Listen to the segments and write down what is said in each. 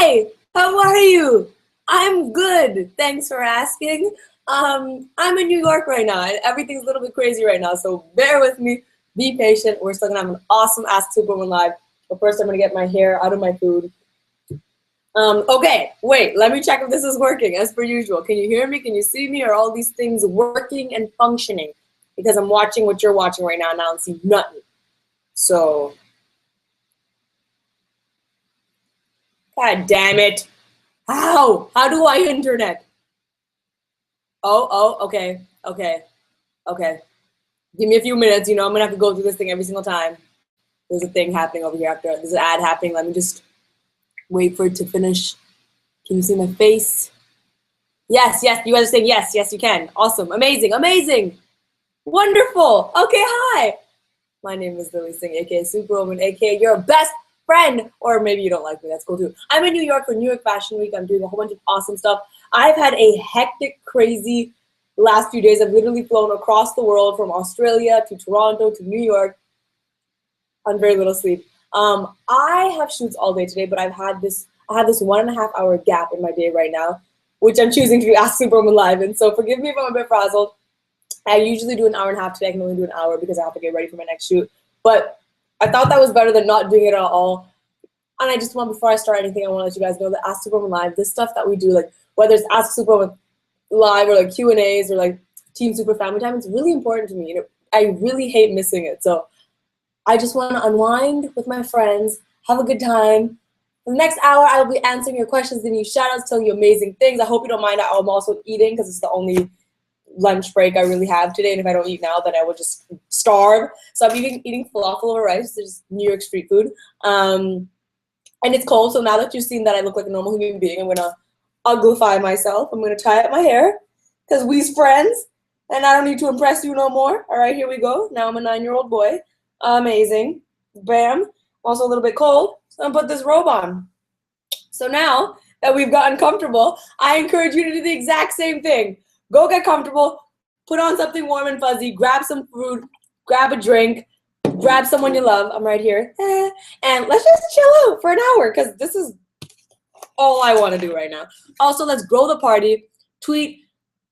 Hi, how are you? I'm good. Thanks for asking. I'm in New York right now, and everything's a little bit crazy right now, so bear with me. Be patient. We're still gonna have an awesome Ask Superwoman live. But first, I'm gonna get my hair out of my food. Okay, wait. Let me check if this is working. As per usual, can you hear me? Can you see me? Are all these things working and functioning? Because I'm watching what you're watching right now, and I don't see nothing. So, God damn it. How? How do I internet? Okay, okay. Give me a few minutes, I'm gonna have to go through this thing every single time. There's a thing happening over here after, there's an ad happening. Let me just wait for it to finish. Can you see my face? Yes, you guys are saying yes, you can. Awesome, amazing. Wonderful, okay, hi. My name is Lily Singh, aka Superwoman, aka your best friend, or maybe you don't like me, that's cool too. I'm in New York for New York Fashion Week. I'm doing a whole bunch of awesome stuff. I've had a hectic, crazy last few days. I've literally flown across the world from Australia to Toronto to New York on very little sleep. I have shoots all day today, but I had this 1.5 hour gap in my day right now, which I'm choosing to do Ask Superwoman Live. And so forgive me if I'm a bit frazzled. I usually do an hour and a half today. I can only do an hour because I have to get ready for my next shoot. But I thought that was better than not doing it at all. And I just want, before I start anything, I want to let you guys know that Ask Superwoman Live, this stuff that we do, like whether it's Ask Superwoman Live or like Q&As or like Team Super Family Time, it's really important to me. I really hate missing it. So I just want to unwind with my friends, have a good time. For the next hour, I will be answering your questions, giving you shout outs, telling you amazing things. I hope you don't mind that I'm also eating because it's the only lunch break I really have today, and if I don't eat now, then I will just starve. So I'm eating falafel over rice. There's New York street food, and it's cold. So now that you've seen that I look like a normal human being, I'm gonna uglify myself. I'm gonna tie up my hair because we's friends, and I don't need to impress you no more. All right, here we go. Now I'm a 9-year-old boy. Amazing. Bam. Also a little bit cold. So I'm gonna put this robe on. So now that we've gotten comfortable, I encourage you to do the exact same thing. Go get comfortable, put on something warm and fuzzy, grab some food, grab a drink, grab someone you love. I'm right here. And let's just chill out for an hour because this is all I want to do right now. Also, let's grow the party. Tweet,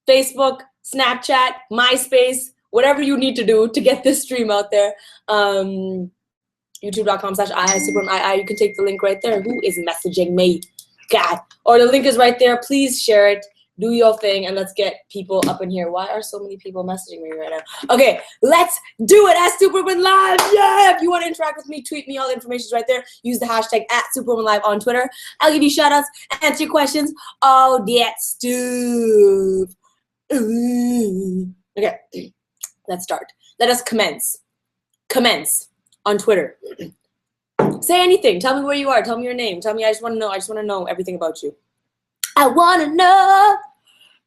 Facebook, Snapchat, MySpace, whatever you need to do to get this stream out there. YouTube.com/IISuperwoman. You can take the link right there. Who is messaging me? God. Or the link is right there. Please share it. Do your thing, and let's get people up in here. Why are so many people messaging me right now? Okay, let's do it. Ask Superwoman Live. Yeah, if you want to interact with me, tweet me. All the information is right there. Use the hashtag @SuperwomanLive on Twitter. I'll give you shout outs, answer your questions. All that stuff. Okay, let's start. Let us commence. Commence on Twitter. Say anything. Tell me where you are. Tell me your name. Tell me, I just want to know. I just want to know everything about you. I want to know.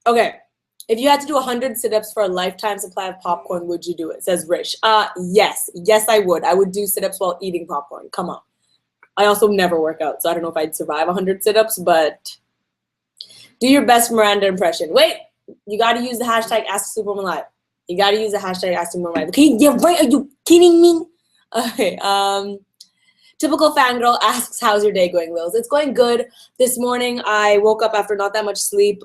Okay, if you had to do 100 sit-ups for a lifetime supply of popcorn, would you do it? Says Rich. Yes, I would. I would do sit-ups while eating popcorn. Come on. I also never work out, so I don't know if I'd survive 100 sit-ups, but do your best Miranda impression. Wait, you got to use the hashtag #AskSuperwomanLive. You got to use the hashtag #AskSuperwomanLive. Okay, yeah, right. Are you kidding me? Okay, Typical fangirl asks, how's your day going, Lils? It's going good. This morning, I woke up after not that much sleep,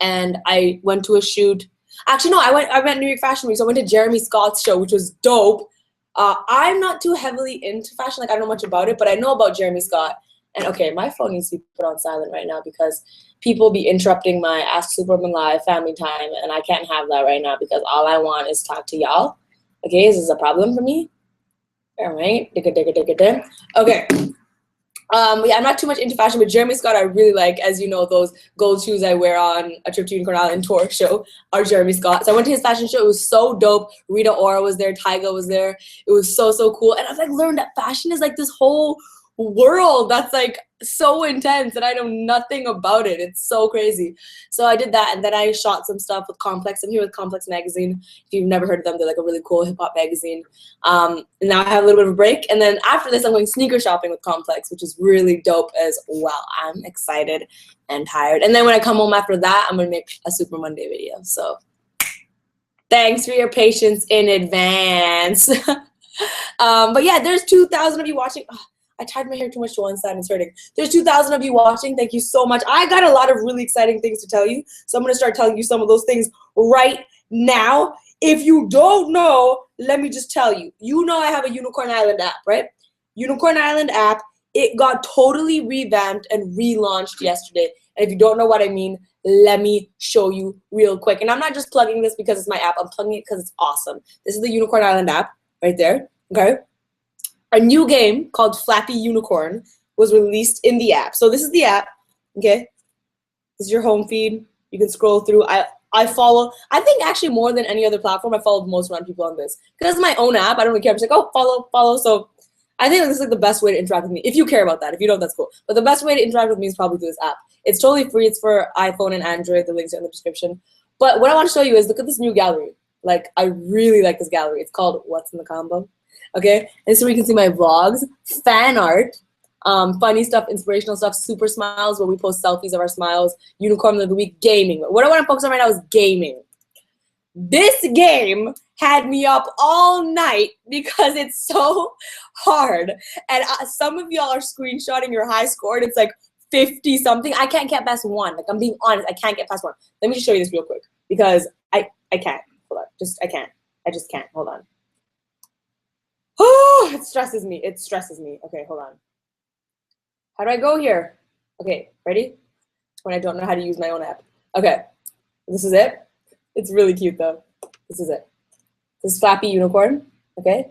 and I went to a shoot. Actually, no, I went New York Fashion Week, so I went to Jeremy Scott's show, which was dope. I'm not too heavily into fashion. Like, I don't know much about it, but I know about Jeremy Scott. And, okay, my phone needs to be put on silent right now because people be interrupting my Ask Superwoman Live family time, and I can't have that right now because all I want is talk to y'all. Okay, is this a problem for me? All right, okay. Yeah, I'm not too much into fashion, but Jeremy Scott I really like. As you know, those gold shoes I wear on A Trip to Unicorn Island tour show are Jeremy Scott. So I went to his fashion show. It was so dope. Rita Ora was there. Tyga was there. It was so cool. And I've like learned that fashion is like this whole world that's like so intense, and I know nothing about it. It's so crazy. So I did that, and then I shot some stuff with Complex. I'm here with Complex Magazine. If you've never heard of them, they're like a really cool hip-hop magazine. And now I have a little bit of a break, and then after this I'm going sneaker shopping with Complex, which is really dope as well. I'm excited and tired, and then when I come home after that, I'm gonna make a Super Monday video. So thanks for your patience in advance. But yeah, there's 2,000 of you watching. I tied my hair too much to one side and it's hurting. There's 2,000 of you watching. Thank you so much. I got a lot of really exciting things to tell you. So I'm going to start telling you some of those things right now. If you don't know, let me just tell you. You know I have a Unicorn Island app, right? Unicorn Island app. It got totally revamped and relaunched yesterday. And if you don't know what I mean, let me show you real quick. And I'm not just plugging this because it's my app. I'm plugging it because it's awesome. This is the Unicorn Island app right there, okay? A new game called Flappy Unicorn was released in the app. So this is the app, okay? This is your home feed. You can scroll through. I follow, I think actually more than any other platform, I followed most random people on this. Because it's my own app, I don't really care. I'm just like, oh, follow. So I think this is like the best way to interact with me. If you care about that, if you don't, that's cool. But the best way to interact with me is probably through this app. It's totally free. It's for iPhone and Android. The links are in the description. But what I want to show you is look at this new gallery. Like, I really like this gallery. It's called What's in the Combo. Okay? And so you can see my vlogs, fan art, funny stuff, inspirational stuff, super smiles where we post selfies of our smiles, unicorn of the week, gaming. What I want to focus on right now is gaming. This game had me up all night because it's so hard. And some of y'all are screenshotting your high score and it's like 50 something. I can't get past one. Like, I'm being honest, I can't get past one. Let me just show you this real quick because I can't. Hold on. I can't. I just can't. Hold on. Oh, it stresses me. It stresses me. Okay, hold on. How do I go here? Okay, ready? When I don't know how to use my own app. Okay, this is it. It's really cute though. This is it. This is Flappy Unicorn, okay?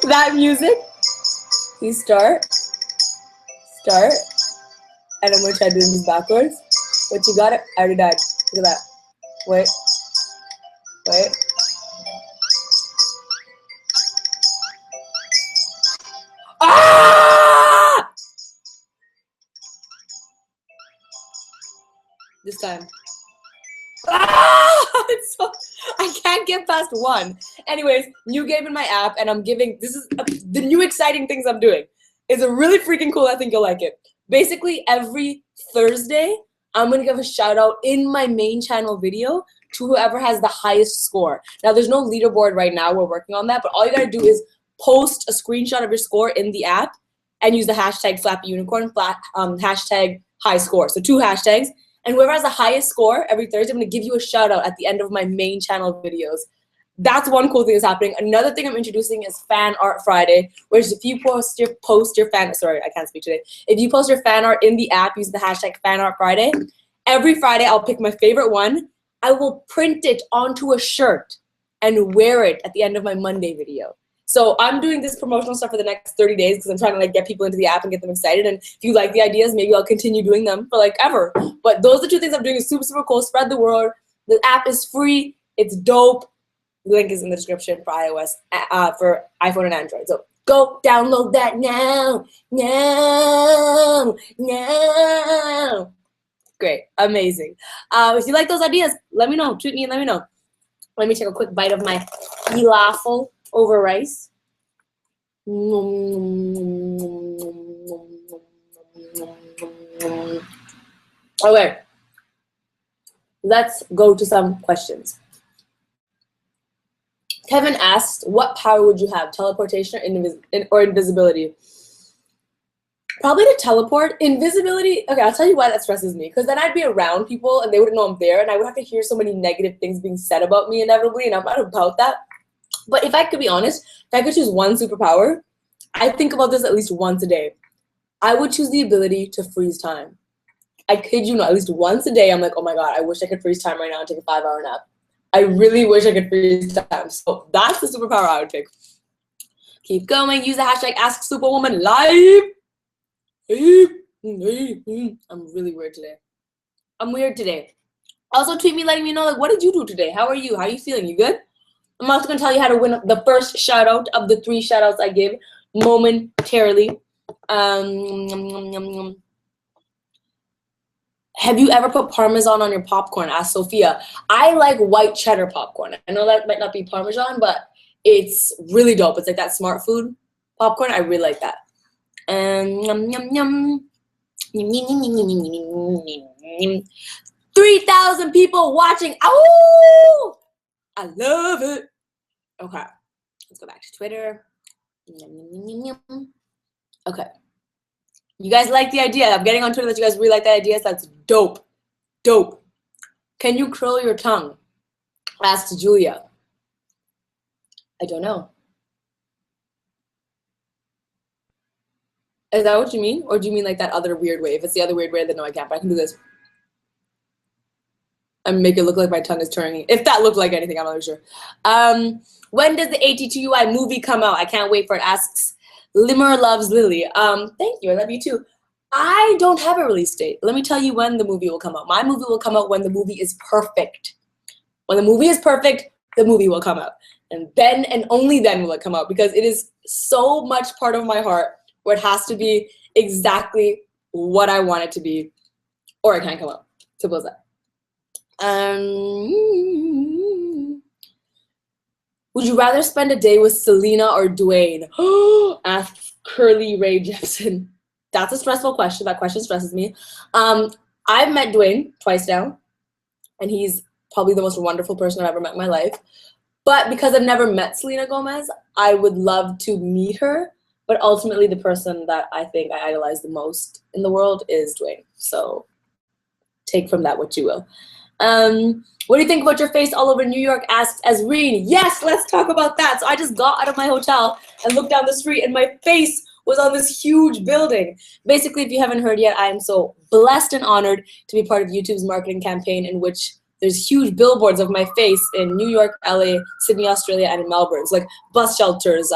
That music, you start, and I'm gonna try doing this backwards. But you got it, I already died. Look at that. Wait. Ah! This time. Ah! I can't get past one. Anyways, new game in my app, and I'm giving, this is the new exciting things I'm doing. It's a really freaking cool, I think you'll like it. Basically, every Thursday, I'm gonna give a shout out in my main channel video to whoever has the highest score. Now, there's no leaderboard right now, we're working on that, but all you gotta do is post a screenshot of your score in the app and use the hashtag Flappy Unicorn, hashtag high score. So 2 hashtags. And whoever has the highest score every Thursday, I'm going to give you a shout out at the end of my main channel videos. That's one cool thing that's happening. Another thing I'm introducing is Fan Art Friday, which if you post your fan, sorry, I can't speak today. If you post your fan art in the app, use the hashtag Fan Art Friday. Every Friday, I'll pick my favorite one. I will print it onto a shirt and wear it at the end of my Monday video. So I'm doing this promotional stuff for the next 30 days because I'm trying to like get people into the app and get them excited. And if you like the ideas, maybe I'll continue doing them for like ever. But those are 2 things I'm doing. Is super, super cool. Spread the word. The app is free. It's dope. The link is in the description for iOS, for iPhone and Android. So go download that now. Great. Amazing. If you like those ideas, let me know. Tweet me and let me know. Let me take a quick bite of my falafel over rice. Okay, let's go to some questions. Kevin asked, what power would you have, teleportation or invisibility? Probably to teleport. Invisibility, okay, I'll tell you why that stresses me. Because then I'd be around people and they wouldn't know I'm there and I would have to hear so many negative things being said about me inevitably, and I'm not about that. But if I could be honest, if I could choose one superpower, I think about this at least once a day. I would choose the ability to freeze time. I kid you not, at least once a day, I'm like, oh my God, I wish I could freeze time right now and take a 5-hour nap. I really wish I could freeze time. So that's the superpower I would pick. Keep going. Use the hashtag AskSuperwomanLive. I'm really weird today. I'm weird today. Also, tweet me letting me know, like, what did you do today? How are you? How are you feeling? You good? I'm also going to tell you how to win the first shout out of the 3 shout outs I give momentarily. Have you ever put Parmesan on your popcorn? Asked Sophia. I like white cheddar popcorn. I know that might not be Parmesan, but it's really dope. It's like that smart food popcorn. I really like that. Yum, yum, yum. 3,000 people watching. Oh, I love it. Okay. Let's go back to Twitter. Okay. You guys like the idea. I'm getting on Twitter that you guys really like the idea. That's dope. Dope. Can you curl your tongue? Asked Julia. I don't know. Is that what you mean? Or do you mean like that other weird way? If it's the other weird way, then no, I can't. But I can do this. And make it look like my tongue is turning. If that looked like anything, I'm not really sure. When does the AT2UI movie come out? I can't wait for it. Asks Limmer Loves Lily. Thank you. I love you too. I don't have a release date. Let me tell you when the movie will come out. My movie will come out when the movie is perfect. When the movie is perfect, the movie will come out. And then and only then will it come out, because it is so much part of my heart where it has to be exactly what I want it to be, or it can't come out. Simple as that. Would you rather spend a day with Selena or Dwayne? Asked Curly Ray Jepson. That's a stressful question. That question stresses me. I've met Dwayne twice now, and he's probably the most wonderful person I've ever met in my life. But because I've never met Selena Gomez, I would love to meet her. But ultimately, the person that I think I idolize the most in the world is Dwayne. So take from that what you will. What do you think about your face all over New York? Asked Azreen. Yes, let's talk about that. So I just got out of my hotel and looked down the street, and my face was on this huge building. Basically, if you haven't heard yet, I am so blessed and honored to be part of YouTube's marketing campaign, in which there's huge billboards of my face in New York, LA, Sydney, Australia, and in Melbourne. It's like bus shelters,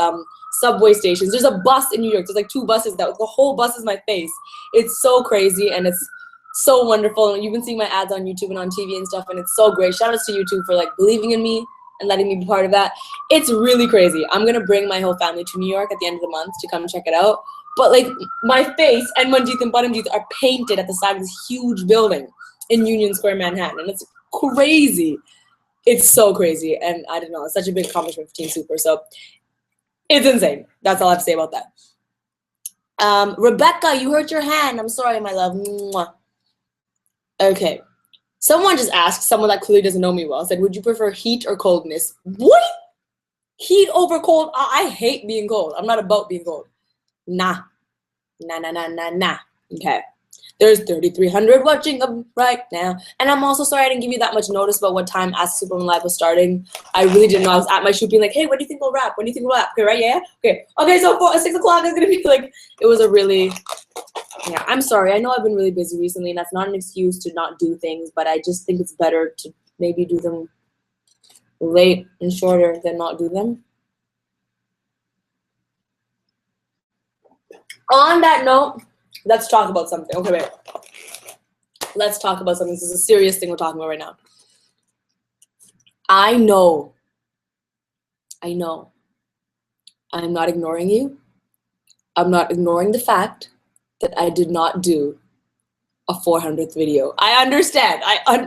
subway stations. There's a bus in New York. There's like 2 buses. The whole bus is my face. It's so crazy, and it's so wonderful. You've been seeing my ads on YouTube and on TV and stuff, and it's so great. Shout outs to YouTube for like believing in me and letting me be part of that. It's really crazy. I'm gonna bring my whole family to New York at the end of the month to come check it out. But like my face and Manjeet and Paramjeet are painted at the side of this huge building in Union Square, Manhattan, and it's crazy. It's so crazy, and I don't know. It's such a big accomplishment for Team Super. So it's insane. That's all I have to say about that. Rebecca, you hurt your hand. I'm sorry, my love. Mwah. Okay. Someone just asked, someone that clearly doesn't know me well, said, would you prefer heat or coldness? What? Heat over cold? I hate being cold. I'm not about being cold. Nah. Nah. Okay. There's 3,300 watching right now. And I'm also sorry I didn't give you that much notice about what time Ask Superwoman Live was starting. I really didn't know. I was at my shoot being like, hey, when do you think we'll wrap? When do you think we'll wrap? Okay, right? Yeah? Okay, so 6 o'clock is going to be like, it was a really, yeah, I'm sorry. I know I've been really busy recently, and that's not an excuse to not do things, but I just think it's better to maybe do them late and shorter than not do them. On that note, let's talk about something. Okay, wait. Let's talk about something. This is a serious thing we're talking about right now. I know. I'm not ignoring you. I'm not ignoring the fact that I did not do a 400th video. I understand.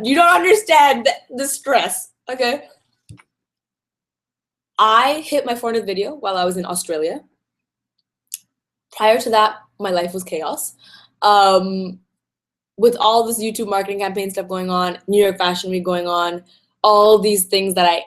You don't understand the stress, okay? I hit my 400th video while I was in Australia. Prior to that, my life was chaos. With all this YouTube marketing campaign stuff going on, New York Fashion Week going on, all these things that I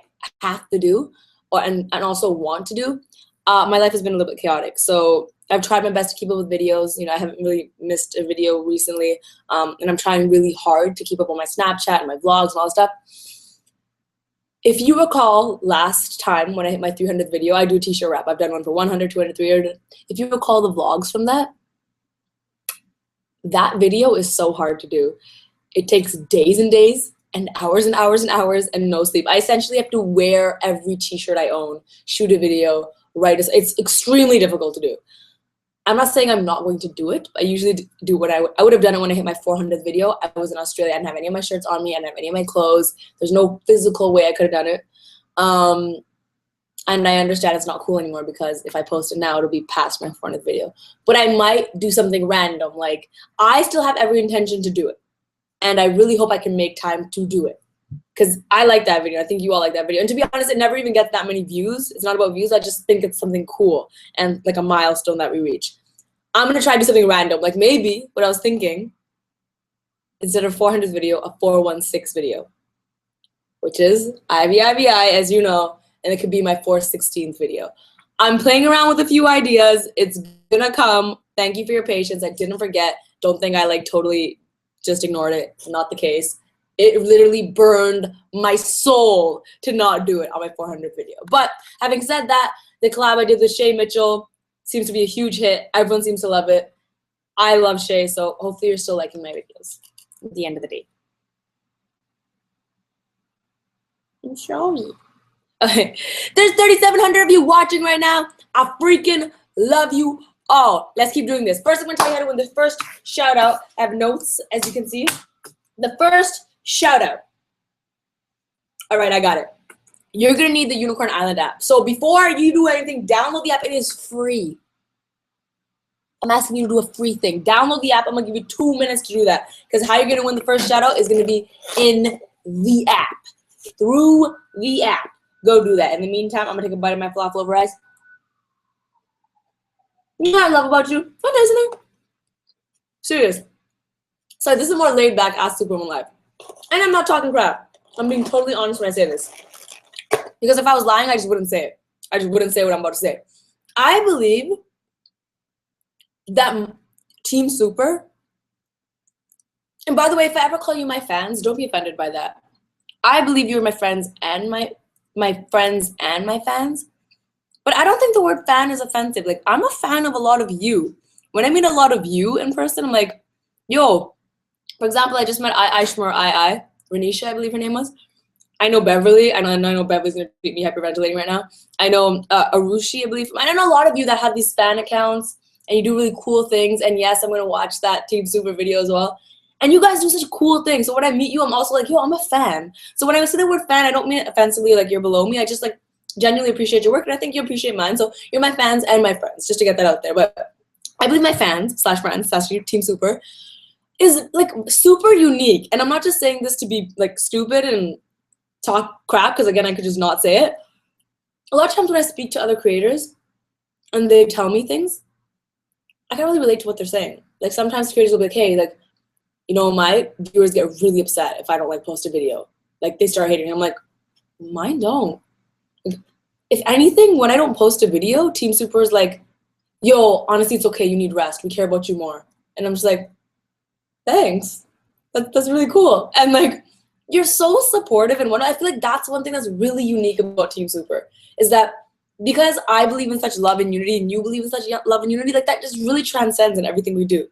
have to do and also want to do, my life has been a little bit chaotic. So I've tried my best to keep up with videos. You know, I haven't really missed a video recently, and I'm trying really hard to keep up on my Snapchat and my vlogs and all that stuff. If you recall last time when I hit my 300th video, I do a t-shirt wrap. I've done one for 100, 200, 300. If you recall the vlogs from that video is so hard to do. It takes days and days and hours and hours and hours and no sleep. I essentially have to wear every t-shirt I own, shoot a video, write it's extremely difficult to do. I'm not saying I'm not going to do it. I usually do what I would have done it when I hit my 400th video. I was in Australia. I didn't have any of my shirts on me. I didn't have any of my clothes. There's no physical way I could have done it. And I understand it's not cool anymore because if I post it now, it'll be past my 400th video. But I might do something random. Like, I still have every intention to do it. And I really hope I can make time to do it. Because I like that video. I think you all like that video. And to be honest, it never even gets that many views. It's not about views. I just think it's something cool and like a milestone that we reach. I'm going to try to do something random. Like maybe what I was thinking, instead of 400th video, a 416 video. Which is IVIVI, as you know. and it could be my 416th video. I'm playing around with a few ideas. It's gonna come. Thank you for your patience. I didn't forget. Don't think I like totally just ignored it. Not the case. It literally burned my soul to not do it on my 400th video. But having said that, the collab I did with Shay Mitchell seems to be a huge hit. Everyone seems to love it. I love Shay, so hopefully you're still liking my videos at the end of the day. And show me. Okay, there's 3,700 of you watching right now. I freaking love you all. Let's keep doing this. First, I'm gonna tell you how to win the first shout out. I have notes, as you can see. The first shout out. All right, I got it. You're gonna need the Unicorn Island app. So before you do anything, download the app. It is free. I'm asking you to do a free thing. Download the app. I'm gonna give you 2 minutes to do that. Because how you're gonna win the first shout out is gonna be in the app. Through the app. Go do that. In the meantime, I'm gonna take a bite of my falafel over rice. You know what I love about you? What isn't it? Serious. So this is more laid back Ask Superwoman Live. And I'm not talking crap. I'm being totally honest when I say this. Because if I was lying, I just wouldn't say it. I just wouldn't say what I'm about to say. I believe that Team Super, and by the way, if I ever call you my fans, don't be offended by that. I believe you're my friends and my friends and my fans. But I don't think the word fan is offensive. Like, I'm a fan of a lot of you. When I meet a lot of you in person, I'm like, yo, for example, I just met Renisha, I believe her name was. I know Beverly. I know Beverly's gonna be hyperventilating right now. I know Arushi, I believe. I know a lot of you that have these fan accounts and you do really cool things. And yes, I'm gonna watch that Team Super video as well. And you guys do such cool things. So when I meet you, I'm also like, yo, I'm a fan. So when I say the word fan, I don't mean it offensively, like you're below me. I just like genuinely appreciate your work, and I think you appreciate mine. So you're my fans and my friends, just to get that out there. But I believe my fans / friends / Team Super is like super unique. And I'm not just saying this to be like stupid and talk crap, because again, I could just not say it. A lot of times when I speak to other creators and they tell me things, I can't really relate to what they're saying. Like sometimes creators will be like, hey, like, you know, my viewers get really upset if I don't like post a video. Like they start hating. I'm like, mine don't. If anything, when I don't post a video, Team Super is like, yo, honestly, it's okay. You need rest. We care about you more. And I'm just like, thanks. That's really cool. And like, you're so supportive. And I feel like that's one thing that's really unique about Team Super is that because I believe in such love and unity and you believe in such love and unity, like that just really transcends in everything we do.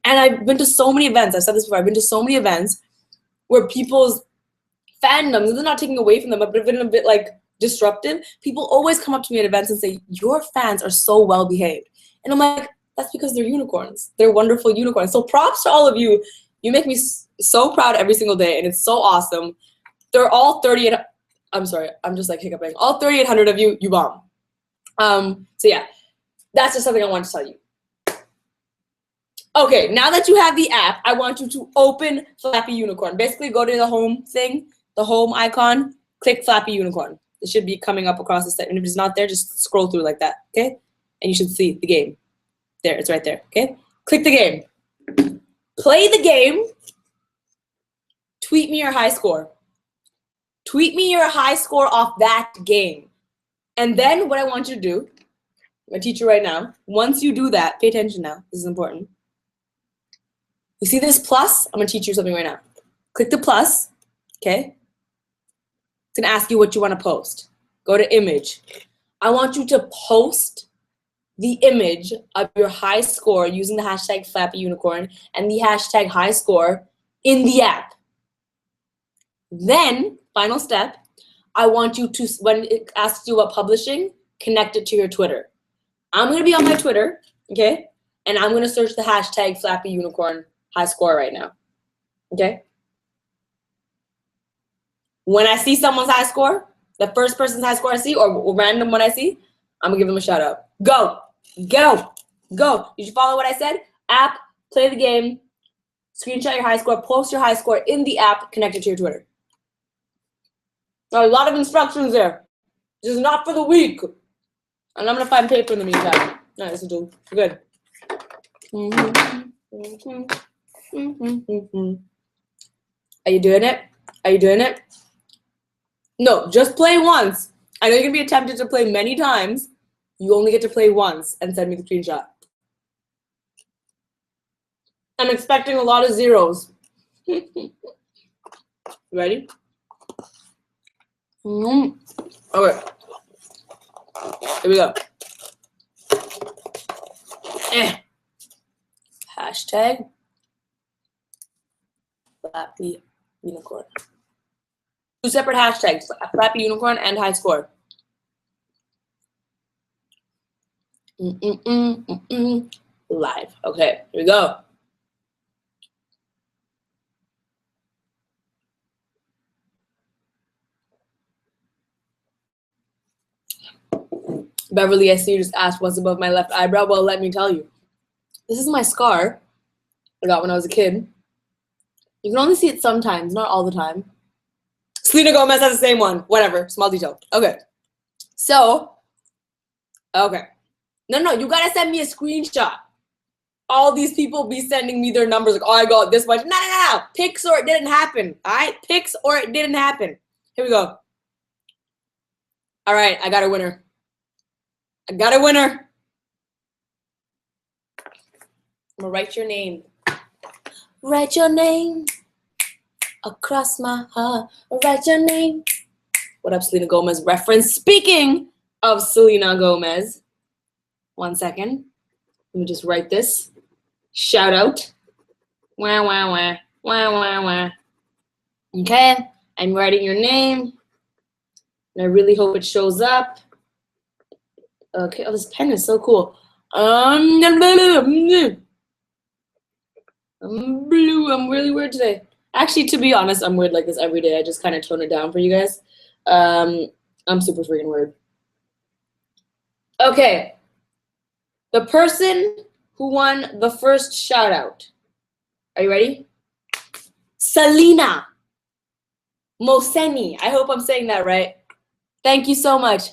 And I've been to so many events. I've said this before. I've been to so many events where people's fandoms, this is not taking away from them, but been a bit like disruptive. People always come up to me at events and say, your fans are so well behaved. And I'm like, that's because they're unicorns. They're wonderful unicorns. So props to all of you. You make me so proud every single day, and it's so awesome. They're all 38. I'm sorry, I'm just like hiccuping. All 3,800 of you, you bomb. So yeah, that's just something I wanted to tell you. Okay, now that you have the app, I want you to open Flappy Unicorn. Basically, go to the home thing, the home icon, click Flappy Unicorn. It should be coming up across the set. And if it's not there, just scroll through like that, okay? And you should see the game. There, it's right there, okay? Click the game. Play the game. Tweet me your high score. Tweet me your high score off that game. And then what I want you to do, I'm gonna teach you right now. Once you do that, pay attention now, this is important. You see this plus? I'm gonna teach you something right now. Click the plus, okay? It's gonna ask you what you wanna post. Go to image. I want you to post the image of your high score using the hashtag Flappy Unicorn and the hashtag high score in the app. Then, final step, I want you to, when it asks you about publishing, connect it to your Twitter. I'm gonna be on my Twitter, okay? And I'm gonna search the hashtag Flappy Unicorn high score right now, okay? When I see someone's high score, the first person's high score I see, or random one I see, I'm gonna give them a shout out. Go, go, go. Did you follow what I said? App, play the game, screenshot your high score, post your high score in the app, connect it to your Twitter. There are a lot of instructions there. This is not for the weak. And I'm gonna find paper in the meantime. Nice, we're good. Are you doing it? Are you doing it? No, just play once. I know you're gonna be tempted to play many times. You only get to play once and send me the screenshot. I'm expecting a lot of zeros. Ready? Okay. Here we go. Hashtag Flappy Unicorn. 2 separate hashtags, Flappy Unicorn and high score. Live. Okay, here we go. Beverly, I see you just asked what's above my left eyebrow. Well, let me tell you. This is my scar I got when I was a kid. You can only see it sometimes, not all the time. Selena Gomez has the same one. Whatever, small detail. Okay. So, okay. No, you gotta send me a screenshot. All these people be sending me their numbers like, oh, I got this much. No. Pics or it didn't happen. All right? Pics or it didn't happen. Here we go. All right, I got a winner. I'm gonna write your name. Write your name across my heart. Write your name. What up, Selena Gomez reference? Speaking of Selena Gomez, 1 second. Let me just write this. Shout out. Wah, wah, wah. Wah, wah, wah. Okay, I'm writing your name. And I really hope it shows up. Okay, oh, this pen is so cool. I'm really weird today. Actually, to be honest, I'm weird like this every day. I just kind of tone it down for you guys. I'm super freaking weird. Okay. The person who won the first shout out. Are you ready? Selena Moseni. I hope I'm saying that right. Thank you so much.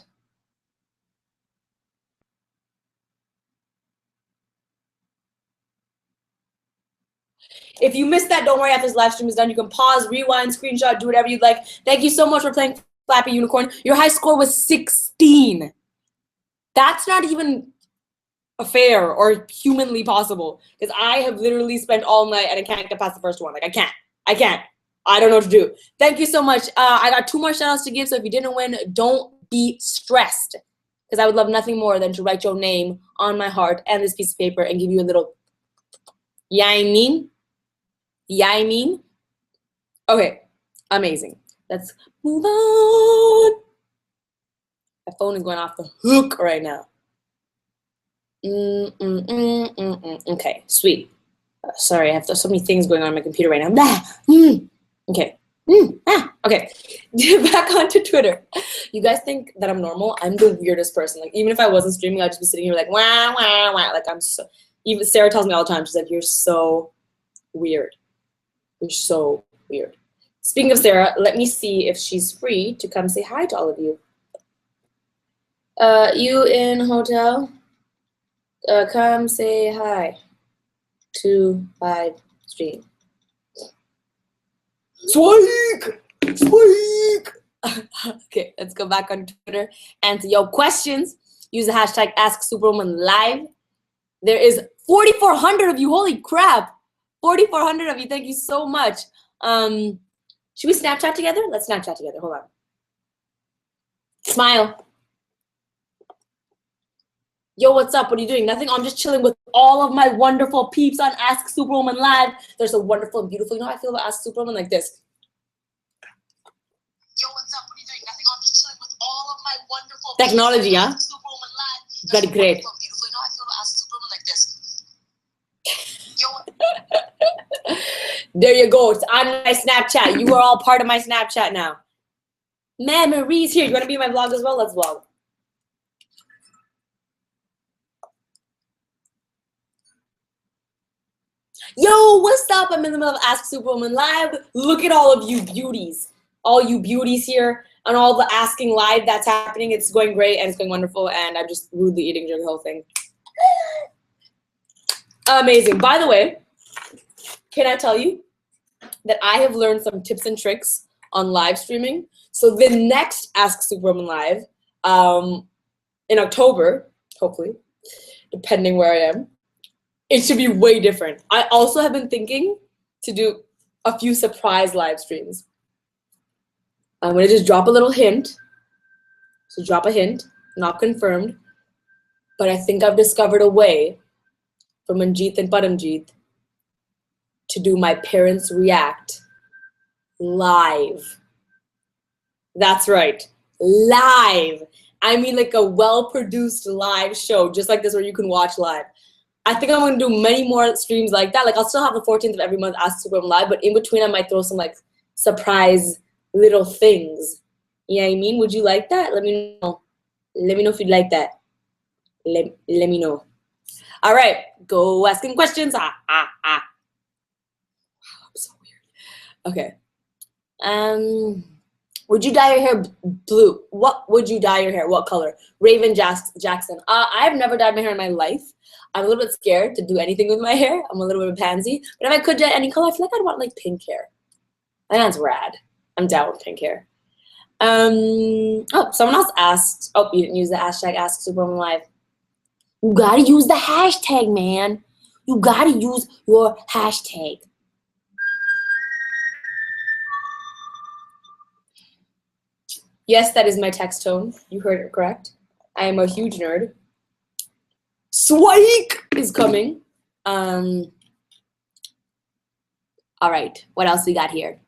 If you missed that, don't worry. After this live stream is done, you can pause, rewind, screenshot, do whatever you'd like. Thank you so much for playing Flappy Unicorn. Your high score was 16. That's not even fair or humanly possible because I have literally spent all night and I can't get past the first one. Like, I can't. I don't know what to do. Thank you so much. I got 2 more shout outs to give, so if you didn't win, don't be stressed because I would love nothing more than to write your name on my heart and this piece of paper and give you a little, yeah, I mean. Okay, amazing. Let's move on. My phone is going off the hook right now. Okay, sweet. Sorry, I have so many things going on my computer right now. Okay. Okay. Back onto Twitter. You guys think that I'm normal? I'm the weirdest person. Like, even if I wasn't streaming, I'd just be sitting here like, wah, wah, wah. Like, I'm so, even Sarah tells me all the time, she's like, you're so weird. You're so weird. Speaking of Sarah, let me see if she's free to come say hi to all of you. You in hotel? Come say hi to live stream. Sweek! Okay, let's go back on Twitter. Answer your questions. Use the hashtag AskSuperwomanLive. There is 4,400 of you. Holy crap. 4,400 of you. Thank you so much. Should we Snapchat together? Let's Snapchat together. Hold on. Smile. Yo, what's up? What are you doing? Nothing. I'm just chilling with all of my wonderful peeps on Ask Superwoman Live. They're so wonderful and beautiful. You know how I feel about Ask Superwoman? Like this. Yo, what's up? What are you doing? Nothing. I'm just chilling with all of my wonderful technology, huh? Superwoman Live. Very great. Beautiful. You know how I feel about Ask Superwoman? Like this. There you go. It's on my Snapchat. You are all part of my Snapchat now. Memories here. You want to be in my vlog as well? Let's vlog. Yo, what's up? I'm in the middle of Ask Superwoman Live. Look at all of you beauties. All you beauties here and all the asking live that's happening. It's going great and it's going wonderful. And I'm just rudely eating during the whole thing. Amazing. By the way, can I tell you that I have learned some tips and tricks on live streaming. So the next Ask Superwoman Live, in October, hopefully, depending where I am, it should be way different. I also have been thinking to do a few surprise live streams. I'm gonna just drop a little hint. So drop a hint, not confirmed, but I think I've discovered a way for Manjeet and Paramjeet to do my parents react live. That's right, live. I mean like a well-produced live show, just like this where you can watch live. I think I'm gonna do many more streams like that. Like I'll still have the 14th of every month Ask Superwoman Live, but in between I might throw some like surprise little things. You know what I mean? Would you like that? Let me know. Let me know if you'd like that. Let me know. All right, go asking questions. Wow, I'm so weird. Okay. Would you dye your hair blue? What would you dye your hair? What color? Raven Jackson. I've never dyed my hair in my life. I'm a little bit scared to do anything with my hair. I'm a little bit of a pansy. But if I could dye any color, I feel like I'd want like pink hair. I think that's rad. I'm down with pink hair. Oh, someone else asked. Oh, you didn't use the hashtag Ask Superwoman Live. You gotta use the hashtag, man. You gotta use your hashtag. Yes, that is my text tone. You heard it correct. I am a huge nerd. Swike is coming. All right, what else we got here?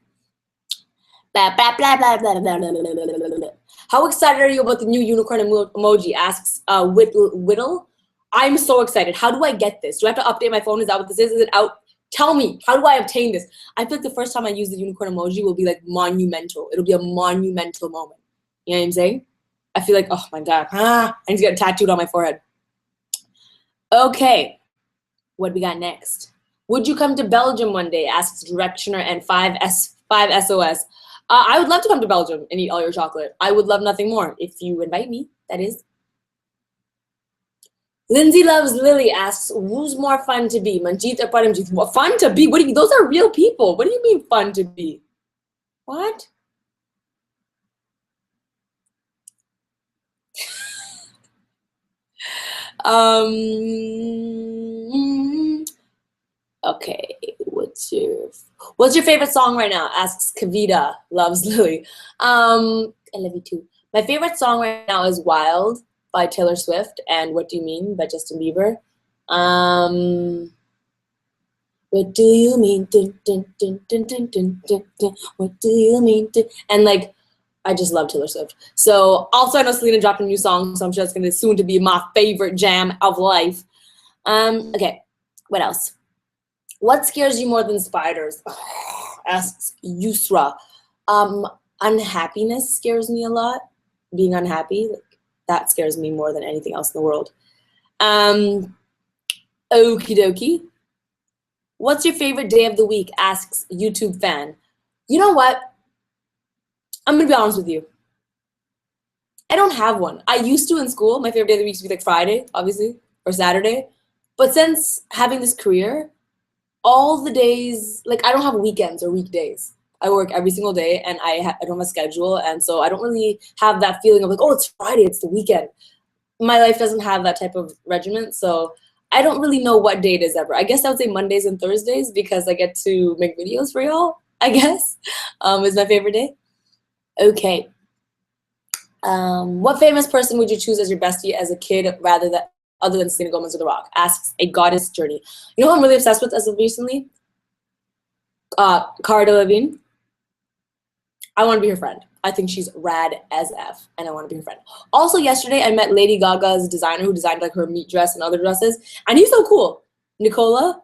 Blah, blah, blah, blah, blah, blah, blah, blah, blah, blah. How excited are you about the new unicorn emoji? Asks Whittle. I'm so excited. How do I get this? Do I have to update my phone? Is that what this is? Is it out? Tell me, how do I obtain this? I feel like the first time I use the unicorn emoji will be like monumental. It'll be a monumental moment. You know what I'm saying? I feel like, oh my God, I need to get it tattooed on my forehead. Okay, what we got next? Would you come to Belgium one day? Asks Directioner and 5SOS. I would love to come to Belgium and eat all your chocolate. I would love nothing more if you invite me, that is. Lindsay Loves Lily asks, who's more fun to be, Manjeet or Paramjeet? What fun to be? What do you, those are real people. What do you mean fun to be? What? Okay, what's your favorite song right now? Asks Kavita Loves Lily. I love you too. My favorite song right now is Wild by Taylor Swift and What Do You Mean by Justin Bieber. What do you mean? Dun, dun, dun, dun, dun, dun, dun, dun. What do you mean? Dun. And like, I just love Taylor Swift. So also I know Selena dropped a new song, so I'm sure it's gonna soon to be my favorite jam of life. Okay, what else? What scares you more than spiders? Asks Yusra. Unhappiness scares me a lot. Being unhappy, like, that scares me more than anything else in the world. Okie dokie. What's your favorite day of the week? Asks YouTube fan. You know what? I'm gonna be honest with you. I don't have one. I used to in school. My favorite day of the week used to be like Friday, obviously, or Saturday. But since having this career, all the days, like I don't have weekends or weekdays. I work every single day and I don't have a schedule. And so I don't really have that feeling of like, oh, it's Friday, it's the weekend. My life doesn't have that type of regiment. So I don't really know what day it is ever. I guess I would say Mondays and Thursdays because I get to make videos for y'all, I guess, is my favorite day. Okay. What famous person would you choose as your bestie as a kid other than Selena Gomez or The Rock? Asks A Goddess Journey. You know who I'm really obsessed with as of recently? Cara Delevingne. I want to be her friend. I think she's rad as F, and I want to be her friend. Also, yesterday I met Lady Gaga's designer who designed like her meat dress and other dresses, and he's so cool. Nicola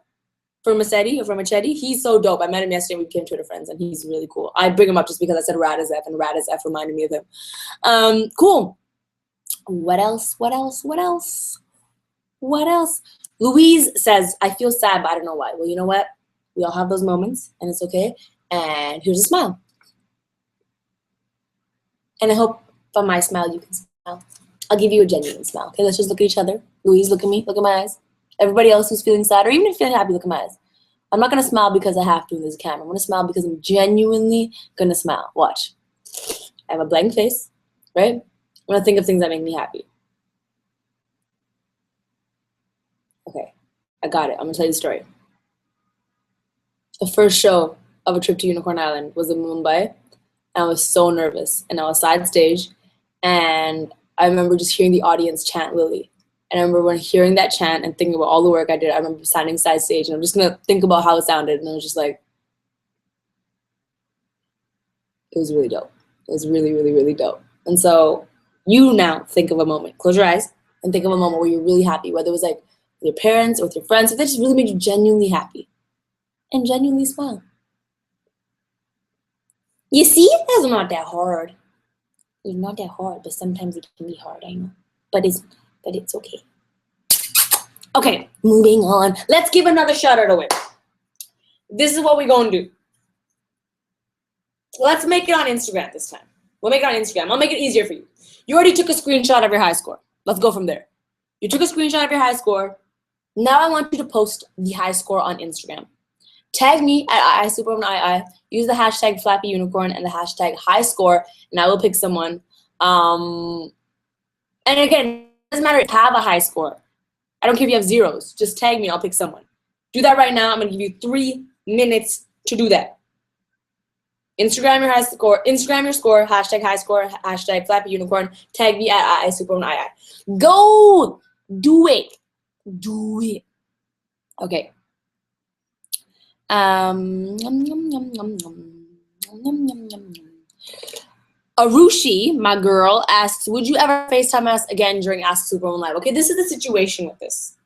from Machete, he's so dope. I met him yesterday and we became Twitter friends, and he's really cool. I bring him up just because I said rad as F, and rad as F reminded me of him. Cool. What else? Louise says, I feel sad, but I don't know why. Well, you know what? We all have those moments, and it's okay. And here's a smile. And I hope from my smile you can smile. I'll give you a genuine smile. Okay, let's just look at each other. Louise, look at me. Look at my eyes. Everybody else who's feeling sad, or even if you're feeling happy, look at my eyes. I'm not going to smile because I have to in this camera. I'm going to smile because I'm genuinely going to smile. Watch. I have a blank face, right? I'm gonna think of things that make me happy. Okay, I got it. I'm gonna tell you the story. The first show of a trip to Unicorn Island was in Mumbai. And I was so nervous, and I was side stage, and I remember just hearing the audience chant Lily. And I remember when hearing that chant and thinking about all the work I did, I remember standing side stage, and I'm just gonna think about how it sounded, and I was just like, it was really dope. It was really, really, really dope. And so you now think of a moment. Close your eyes and think of a moment where you're really happy, whether it was like with your parents or with your friends, if that just really made you genuinely happy. And genuinely smile. You see, that's not that hard. It's not that hard, but sometimes it can be hard, I know. But it's okay. Okay, moving on. Let's give another shout out away. This is what we're gonna do. Let's make it on Instagram this time. We'll make it on Instagram. I'll make it easier for you. You already took a screenshot of your high score. Let's go from there. You took a screenshot of your high score. Now I want you to post the high score on Instagram. Tag me at Superwoman. Use the hashtag Flappy Unicorn and the hashtag high score, and I will pick someone. And again, it doesn't matter if you have a high score. I don't care if you have zeros. Just tag me, I'll pick someone. Do that right now. I'm gonna give you 3 minutes to do that. Instagram your high score, Instagram your score, hashtag high score, hashtag Flappy Unicorn, tag me at Superwoman. Go! Do it. Do it. Okay. Arushi, my girl, asks, would you ever FaceTime us again during Ask Superwoman Live? Okay, this is the situation with this.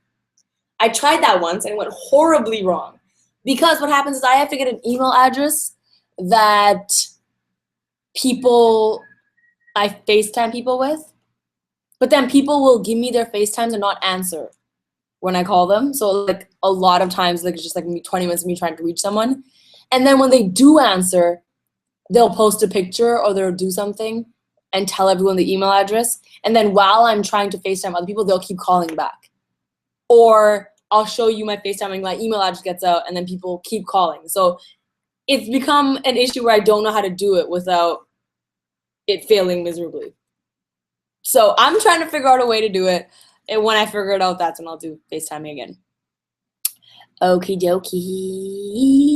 I tried that once and it went horribly wrong. Because what happens is I have to get an email address that I FaceTime people with. But then people will give me their FaceTimes and not answer when I call them. So like a lot of times, like it's just like 20 minutes of me trying to reach someone. And then when they do answer, they'll post a picture or they'll do something and tell everyone the email address. And then while I'm trying to FaceTime other people, they'll keep calling back. Or I'll show you my FaceTime and my email address gets out and then people keep calling. So it's become an issue where I don't know how to do it without it failing miserably. So I'm trying to figure out a way to do it. And when I figure it out, that's when I'll do FaceTime again. Okie dokie.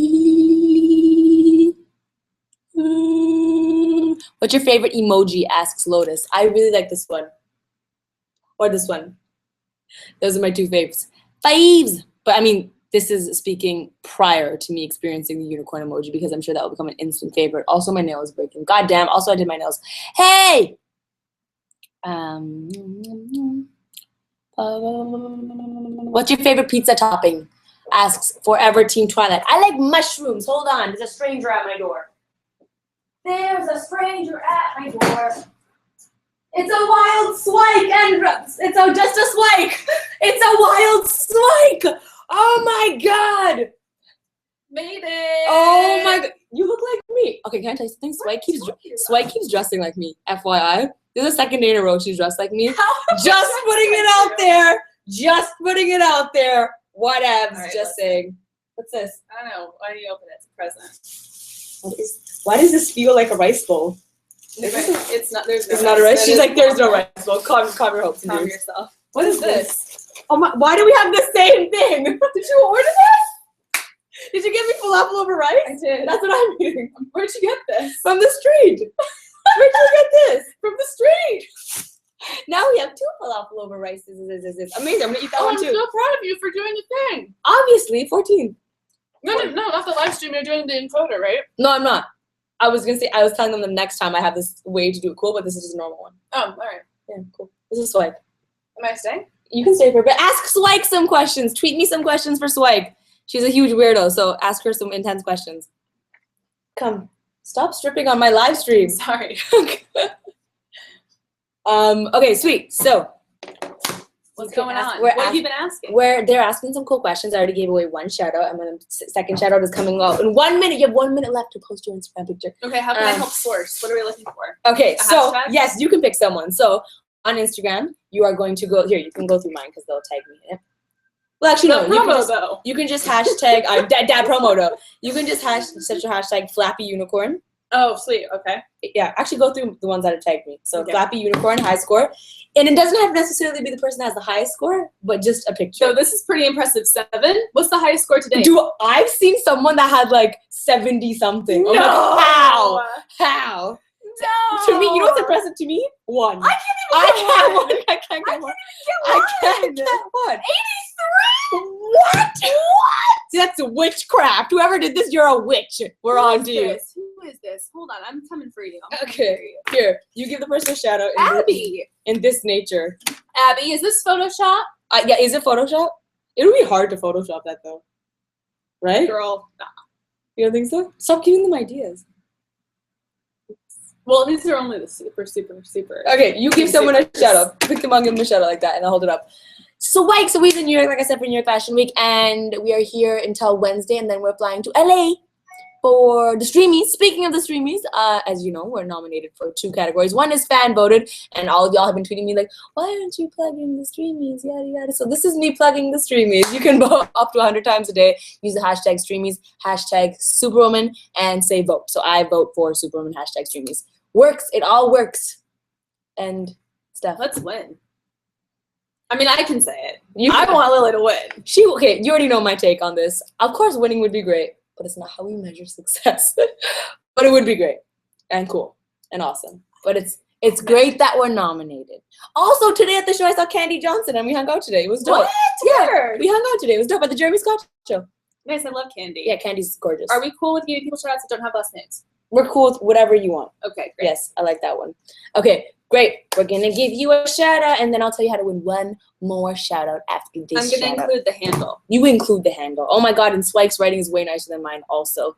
What's your favorite emoji? Asks Lotus. I really like this one. Or this one. Those are my 2 faves. Faves! But I mean, this is speaking prior to me experiencing the unicorn emoji because I'm sure that will become an instant favorite. Also, my nail is breaking. God damn. Also, I did my nails. Hey! What's your favorite pizza topping? Asks Forever Team Twilight. I like mushrooms. Hold on. There's a stranger at my door. There's a stranger at my door. It's a wild swike, and it's just a swike. It's a wild swike. Oh my god. Made it. Oh my god. You look like me. Okay, can I tell you something? Swike keeps dressing like me. FYI. This is the 2nd day in a row she's dressed like me. Just putting it out there. Just putting it out there. Whatevs. Right, just saying. What's this? I don't know. Why do you open it? It's a present. Why does this feel like a rice bowl? It's not. There's no. It's not a rice. She's like, there's no rice bowl. Calm your hopes and Calm dreams. yourself. What is this? Oh my! Why do we have the same thing? Did you order this? Did you get me falafel over rice? I did. That's what I'm eating. Where'd you get this? From the street. Where'd you get this? From the street. Now we have 2 falafel over rice. This is amazing. I'm gonna eat that one too. I'm so proud of you for doing the thing. Obviously, 14. No, not the live stream. You're doing the encoder, right? No, I'm not. I was gonna say I was telling them the next time I have this way to do it cool, but this is just a normal one. Oh, all right. Yeah, cool. This is Swike. Am I staying? You can stay for a bit. Ask Swike some questions. Tweet me some questions for Swike. She's a huge weirdo, so ask her some intense questions. Come. Stop stripping on my live stream. Sorry. Okay, sweet. So what's going on? What have you been asking? They're asking some cool questions. I already gave away 1 shout out, and then the 2nd shout out is coming out in 1 minute. You have 1 minute left to post your Instagram picture. Okay, how can I help source? What are we looking for? Okay, so hashtag? yes, you can pick someone. So on Instagram, you are going to go here. You can go through mine because they'll tag me in it. Well, actually, no. You can just hashtag dad promo though. You can just set your hashtag Flappy Unicorn. Oh, sweet. Okay. Yeah, actually go through the ones that have tagged me. So Flappy Unicorn, high score. And it doesn't have to necessarily be the person that has the highest score, but just a picture. So this is pretty impressive. 7? What's the highest score today? I've seen someone that had like 70 something. No. I'm like, how? No. To me, you know what's impressive to me? 1. I can't even get I can't get one. I can't get one. 83? What? That's witchcraft. Whoever did this, you're a witch. We're on to you. Who is this? Hold on, I'm coming for you. Okay, here. You give the person a shout out. Abby. In this nature. Abby, is this Photoshop? Yeah, is it Photoshop? It would be hard to Photoshop that though. Right? Girl, nah. You don't think so? Stop giving them ideas. Well, these are only the super. Okay, you give someone a shout out. Pick them on, give them a shout out like that, and I'll hold it up. So, we're in New York, like I said, for New York Fashion Week, and we are here until Wednesday, and then we're flying to LA for the Streamies. Speaking of the Streamies, as you know, we're nominated for 2 categories. One is fan voted, and all of y'all have been tweeting me like, why aren't you plugging the Streamies? Yada yada. So this is me plugging the Streamies. You can vote up to 100 times a day. Use the hashtag Streamies, hashtag Superwoman, and say vote. So I vote for Superwoman, hashtag Streamies. Works. It all works. And stuff. Let's win. I mean, I can say it. I want Lily to win. Okay, you already know my take on this. Of course, winning would be great, but it's not how we measure success. But it would be great and cool and awesome. But it's great that we're nominated. Also, today at the show, I saw Candy Johnson, and we hung out today. It was dope. What? Yeah, we hung out today. It was dope at the Jeremy Scott show. Guys, I love Candy. Yeah, Candy's gorgeous. Are we cool with giving people shout outs that don't have last names? We're cool with whatever you want. Okay, great. Yes, I like that one. Okay, great. We're going to give you a shout out, and then I'll tell you how to win one more shout out after this. I'm going to include the handle. You include the handle. Oh my God, and Swike's writing is way nicer than mine also.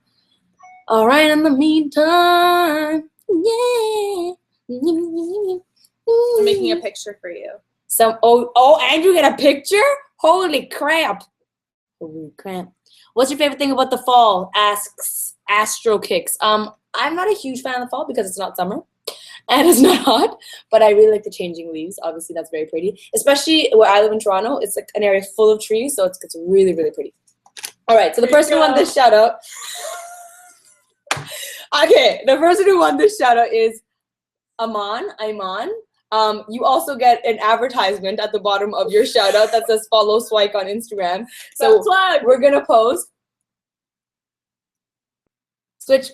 All right, in the meantime, yeah. I'm making a picture for you. And you get a picture? Holy crap. Holy crap. What's your favorite thing about the fall? Asks Astro Kicks. I'm not a huge fan of the fall because it's not summer and it's not hot, but I really like the changing leaves. Obviously, that's very pretty. Especially where I live in Toronto, it's like an area full of trees, so it's really, really pretty. All right, so the person who won this shout out. Okay, the person who won this shout out is Iman. You also get an advertisement at the bottom of your shout out that says follow Swike on Instagram. So we're gonna pose. Switch.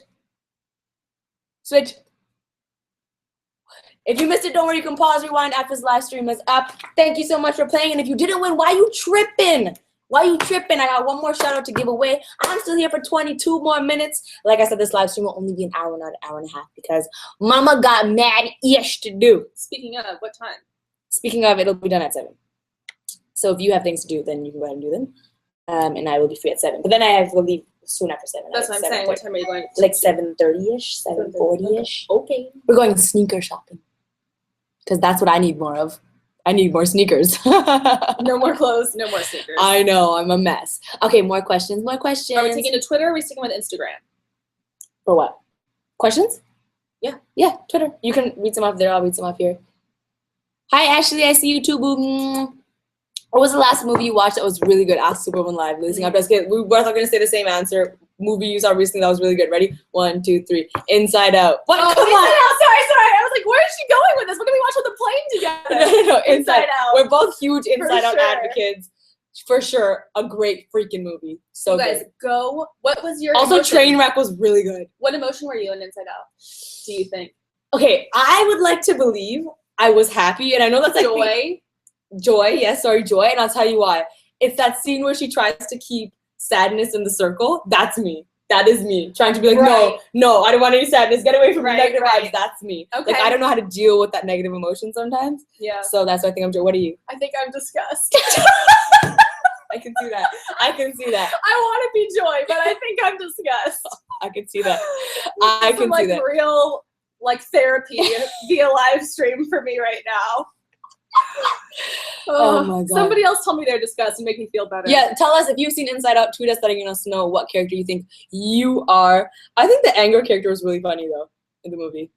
If you missed it, don't worry, you can pause, rewind after this live stream is up. Thank you so much for playing. And if you didn't win, why you tripping? I got one more shout out to give away. I'm still here for 22 more minutes. Like I said, this live stream will only be an hour, not an hour and a half, because Mama got mad-ish to do. Speaking of, what time? Speaking of, it'll be done at 7. So if you have things to do, then you can go ahead and do them. And I will be free at 7. But then I have to leave soon after 7. That's what I'm saying. What time are you going to? Like 7:30-ish, 7:40-ish. Okay. We're going sneaker shopping. Because that's what I need more of. I need more sneakers. No more clothes, no more sneakers. I know, I'm a mess. Okay, more questions. Are we taking to Twitter or are we sticking with Instagram? For what? Questions? Yeah. Yeah, Twitter. You can read some off there. I'll read some off here. Hi, Ashley. I see you too, boo. What was the last movie you watched that was really good? Ask Superwoman Live. Losing up. We both are going to say the same answer. Movie you saw recently that was really good. Ready? 1, 2, 3. Inside Out. What? Oh, come on. Sorry. I was like, where is she going with this? What did we watch on the plane together? No. Inside Out. We're both huge Inside Out sure. advocates. For sure. A great freaking movie. So you guys, good. go. What was your Also, emotion? Trainwreck was really good. What emotion were you in Inside Out, do you think? Okay, I would like to believe I was happy. And I know that's like... Joy. Yes, sorry, Joy. And I'll tell you why. It's that scene where she tries to keep sadness in the circle. That's me. That is me. Trying to be like, no, I don't want any sadness. Get away from me. Negative vibes. That's me. Okay. Like, I don't know how to deal with that negative emotion sometimes. Yeah. So that's why I think I'm Joy. What are you? I think I'm disgust. I can see that. I want to be Joy, but I think I'm disgust. I can see that. I can see that. Real, therapy via live stream for me right now. Oh my God. Somebody else told me they're disgusted and make me feel better. Yeah, tell us if you've seen Inside Out. Tweet us letting us know what character you think you are. I think the anger character was really funny though in the movie.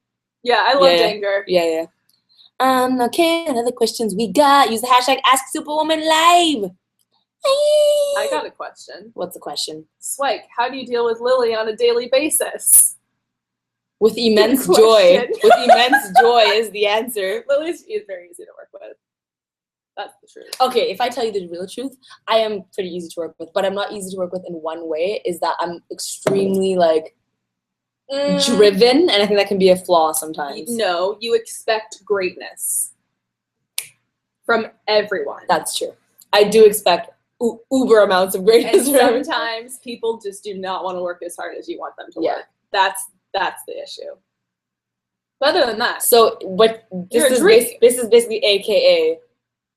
Yeah, I loved anger. Yeah. Okay, another questions we got. Use the hashtag #AskSuperwomanLive. I got a question. What's the question? Swike, how do you deal with Lily on a daily basis? With immense Good joy. question. With immense joy is the answer. Lily's is very easy to work with. That's the truth. Okay, if I tell you the real truth, I am pretty easy to work with, but I'm not easy to work with in one way, is that I'm extremely, like, driven, and I think that can be a flaw sometimes. No, you expect greatness from everyone. That's true. I do expect uber amounts of greatness. And sometimes people just do not want to work as hard as you want them to work. That's the issue. But other than that, so what You're a this dream. is basically AKA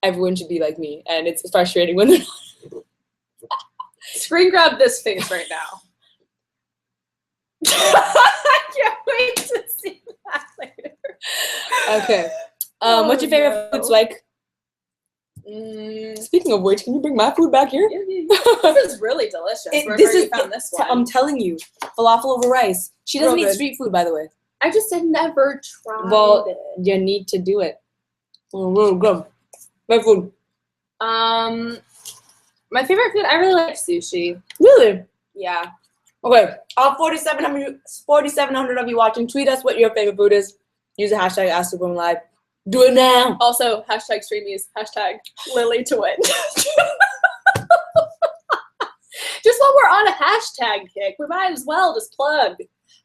everyone should be like me, and it's frustrating when they're not. screen grab this face right now. I can't wait to see that later. Okay. What's your favorite no. food, Swike? Speaking of which, can you bring my food back here? This is really delicious. Wherever you found this one. I'm telling you, falafel over rice. She doesn't Real eat good. street food, by the way. I just had never tried Well, it. you need to do it. Really good. My food. My favorite food, I really like sushi. Really? Yeah. Okay. All 4,700 of you watching, tweet us what your favorite food is. Use the hashtag AskSuperwomanLive. Do it now. Also, hashtag streamies, hashtag Lily to win. Just while we're on a hashtag kick, we might as well just plug.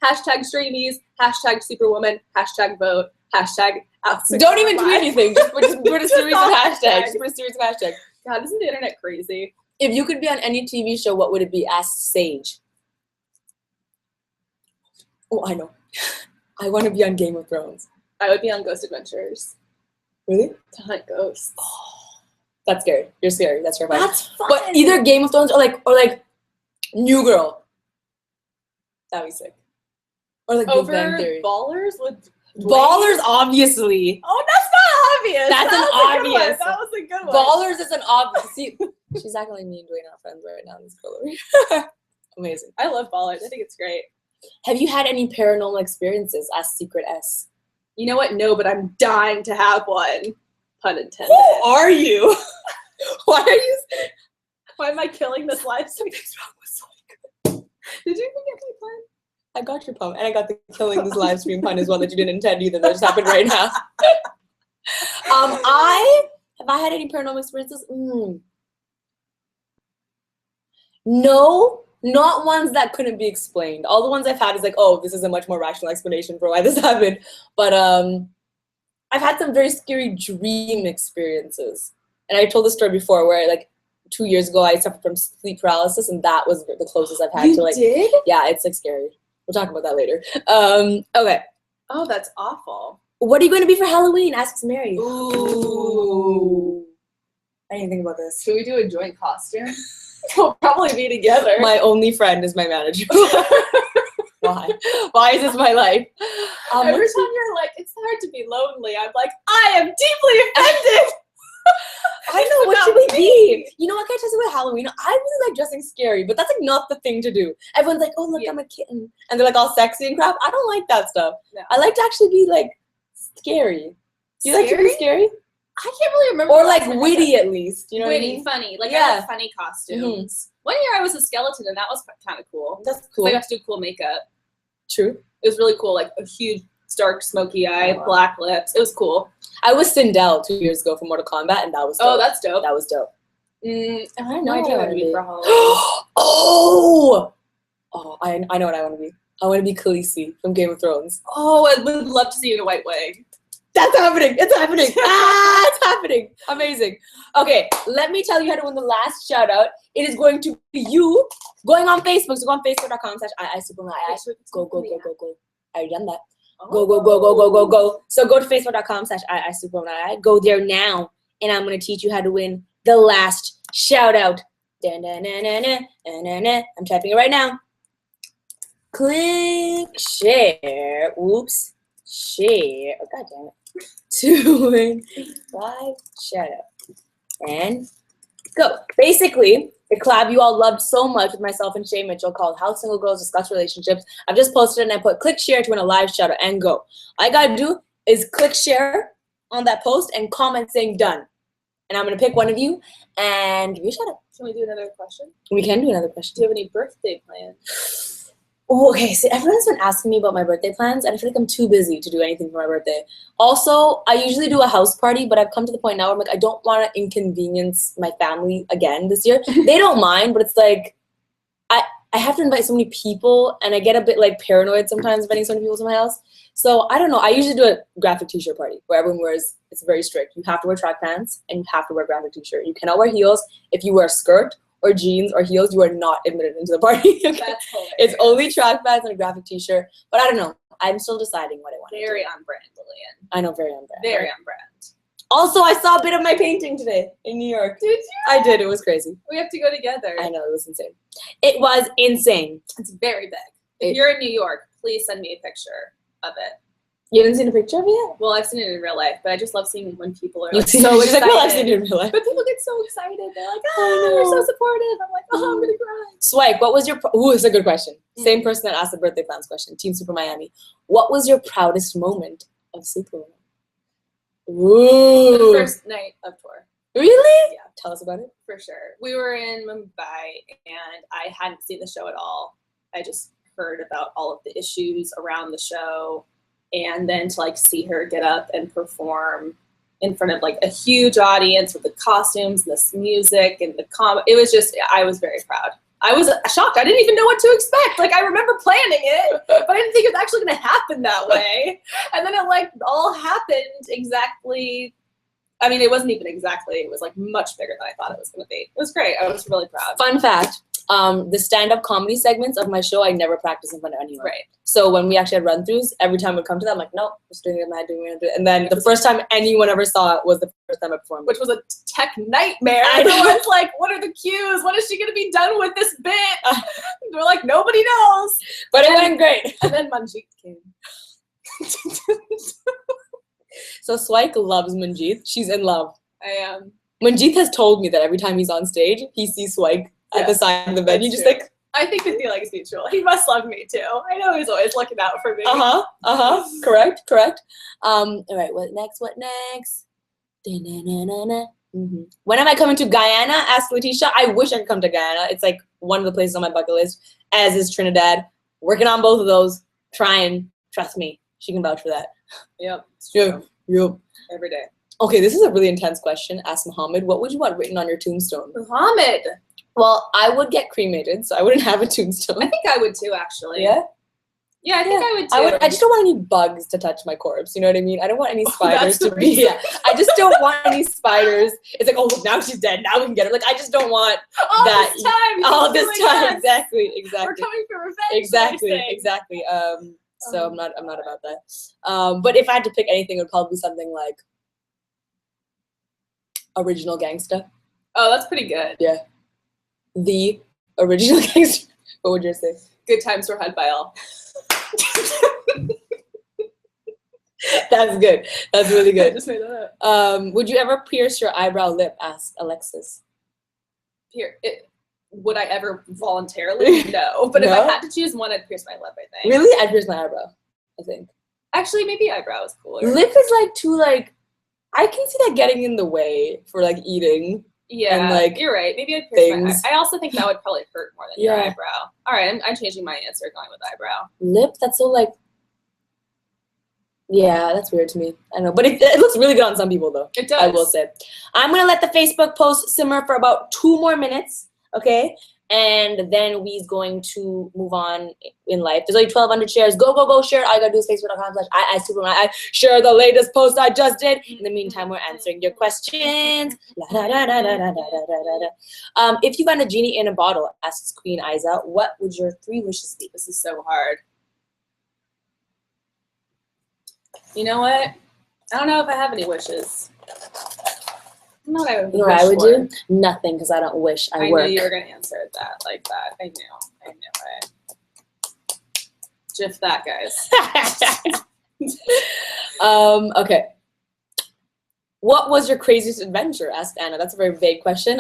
Hashtag streamies, hashtag superwoman, hashtag vote, hashtag AskSuperwomanLive. Don't even tweet anything. Just put a series of all hashtags. hashtags. Just put a series of hashtags. God, isn't the internet crazy? If you could be on any TV show, what would it be? Ask Sage. Oh, I know. I want to be on Game of Thrones. I would be on Ghost Adventures Really? to hunt ghosts. That's scary. You're scary. That's terrifying. That's fun. But either Game of Thrones or like New Girl. That'd be sick. Or like Big Over Bang Theory. Ballers with Ballers, obviously. Oh, that's not obvious. That's That an was a good one. obvious. That was a good one. Ballers is an obvious. See, she's acting like me and Dwayne are friends right now in this gallery. Amazing. I love Ballers. I think it's great. Have you had any paranormal experiences? Ask Secret S. You know what? No, but I'm dying to have one. Pun intended. Who are you? Why are you? Why am I killing this live stream? Something's wrong with Swike. Did you even get my pun? I got your pun, and I got the killing this live stream pun as well that you didn't intend either. That just happened right now. Have I had any paranormal experiences? No, not ones that couldn't be explained. All the ones I've had is like, oh, this is a much more rational explanation for why this happened. But I've had some very scary dream experiences, and I told this story before where like 2 years ago I suffered from sleep paralysis, and that was the closest I've had to like. did? Yeah, it's like scary. We'll talk about that later. Okay. Oh, that's awful. What are you going to be for Halloween? Asks Mary. Ooh. I didn't think about this. Should we do a joint costume? We'll probably be together. My only friend is my manager. Why? Why is this my life? Every time you're like, it's hard to be lonely, I'm like, I am deeply offended. I know, what about should we me. be? You know what, can I tell you about Halloween? I really like dressing scary, but that's like not the thing to do. Everyone's like, oh, look, Yeah. I'm a kitten. And they're like all sexy and crap. I don't like that stuff. No. I like to actually be like scary. Do you like to be scary? I can't really remember. Or the last like time I witty did. at least. You know what I Witty, mean? funny. Like I Yeah. like funny costumes. One year I was a skeleton and that was kind of cool. That's Cool. cool. I got to do cool makeup. True. It was really cool. Like a huge, dark, smoky eye, Wow. black lips. It was cool. I was Sindel 2 years ago from Mortal Kombat, and that was dope. Oh, that's dope. That was dope. I have no no idea idea what what to to be be. for Halloween. Oh, I know what I want to be. I want to be Khaleesi from Game of Thrones. Oh, I would love to see you in a white wig. That's happening. It's happening. It's happening. Amazing. Okay, let me tell you how to win the last shout out. It is going to be you going on Facebook. So go on facebook.com/IISuperwoman. Go. I already done that. Go. So go to facebook.com/IISuperwoman. Go there now, and I'm going to teach you how to win the last shout out. I'm typing it right now. Click share. Oops. Share. Oh, God damn it. To win 5 shout out. And go. Basically, the collab you all loved so much with myself and Shay Mitchell called How Single Girls Discuss Relationships. I've just posted it and I put click share to win a live shout out and go. All I gotta do is click share on that post and comment saying done. And I'm gonna pick one of you and give you a shout out. Can we do another question? We can do another question. Do you have any birthday plans? Oh, okay, so everyone's been asking me about my birthday plans, and I feel like I'm too busy to do anything for my birthday. Also, I usually do a house party, but I've come to the point now where I'm like, I don't want to inconvenience my family again this year. They don't mind, but it's like, I have to invite so many people, and I get a bit like paranoid sometimes inviting so many people to my house. So I don't know. I usually do a graphic t-shirt party where everyone wears, it's very strict. You have to wear track pants and you have to wear a graphic t-shirt. You cannot wear heels. If you wear a skirt or jeans or heels, you are not admitted into the party. That's hilarious. It's only track pants and a graphic t-shirt. But I don't know. I'm still deciding what I want to do. Very on brand, Lillian. I know, very on brand. Very right? on brand. Also, I saw a bit of my painting today in New York. Did you? I did. It was crazy. We have to go together. I know. It was insane. It was insane. It's very big. If you're in New York, please send me a picture of it. You haven't seen a picture of it yet? Well, I've seen it in real life, but I just love seeing when people are You've like, seen so it? She's excited. like, well, I've seen it in real life. But people get so excited. They're like, I oh, know. you're so supportive. I'm like, oh, I'm going to cry. Swipe, what was your... Ooh, it's a good question. Same person that asked the birthday plans question. Team Super Miami. What was your proudest moment of Superwoman? Ooh. The first night of tour. Really? Yeah. Tell us about it. For sure. We were in Mumbai, and I hadn't seen the show at all. I just heard about all of the issues around the show. And then to like see her get up and perform in front of like a huge audience with the costumes, and this music, and the it was just, I was very proud. I was shocked. I didn't even know what to expect. Like, I remember planning it, but I didn't think it was actually going to happen that way. And then it like all happened exactly. I mean, it wasn't even exactly. It was like much bigger than I thought it was going to be. It was great. I was really proud. Fun fact, the stand-up comedy segments of my show, I never practice in front of anyone. Right. So when we actually had run-throughs, every time we'd come to that, I'm like, nope, just doing it, I'm not doing it. And then the first time anyone ever saw it was the first time I performed. Which was a tech nightmare. I know. Everyone's like, what are the cues? When is she going to be done with this bit? We're like, nobody knows. But it went great. And then Manjeet came. So Swike loves Manjeet. She's in love. I am. Manjeet has told me that every time he's on stage, he sees Swike at the side of the venue, just true. like, I think the feeling is mutual. He must love me too. I know he's always looking out for me. correct. All right, what next? Mm-hmm. When am I coming to Guyana? Asked Letitia. I wish I could come to Guyana. It's like one of the places on my bucket list, as is Trinidad. Working on both of those. Trying. Trust me. She can vouch for that. Yep. It's true. Yep. Every day. Okay, this is a really intense question. Ask Muhammad. What would you want written on your tombstone? Muhammad. Well, I would get cremated, so I wouldn't have a tombstone. I think I would too, actually. Yeah? Yeah, I think I would too. I just don't want any bugs to touch my corpse. You know what I mean? I don't want any spiders that's to be. Yeah, I just don't want any spiders. It's like, oh, look, now she's dead. Now we can get her. Like, I just don't want that. All this time. Exactly. We're coming for revenge. Exactly. So I'm not about that. But if I had to pick anything, it would probably be something like Original Gangsta. Oh, that's pretty good. Yeah. The Original Gangsta. What would you say? Good times were had by all. That's good. That's really I good. just made that up. Would you ever pierce your eyebrow lip? Asked Alexis. Would I ever voluntarily? No. But if I had to choose one, I'd pierce my lip, I think. Really? I'd pierce my eyebrow, I think. Actually, maybe eyebrow is cooler. Lip is like too like, I can see that getting in the way for like eating. Yeah, and, like, you're right. Maybe I'd pierce my things. I also think that would probably hurt more than your eyebrow. All right, I'm changing my answer, going with eyebrow. Lip? That's so like, yeah, that's weird to me. I know, but it looks really good on some people though. It does. I will say. I'm gonna let the Facebook post simmer for about 2 more minutes, okay? And then we's going to move on in life. There's only 1,200 shares. Go share it. All you gotta do is facebook.com/Superwoman. I share the latest post I just did. In the meantime, we're answering your questions. If you found a genie in a bottle, asks Queen Isa, what would your 3 wishes be? This is so hard. You know what? I don't know if I have any wishes. I don't know what I would You know what I would do? Nothing, because I don't wish. I work. knew you were going to answer it like that. I knew it. Just that, guys. Okay. What was your craziest adventure? Asked Anna. That's a very vague question.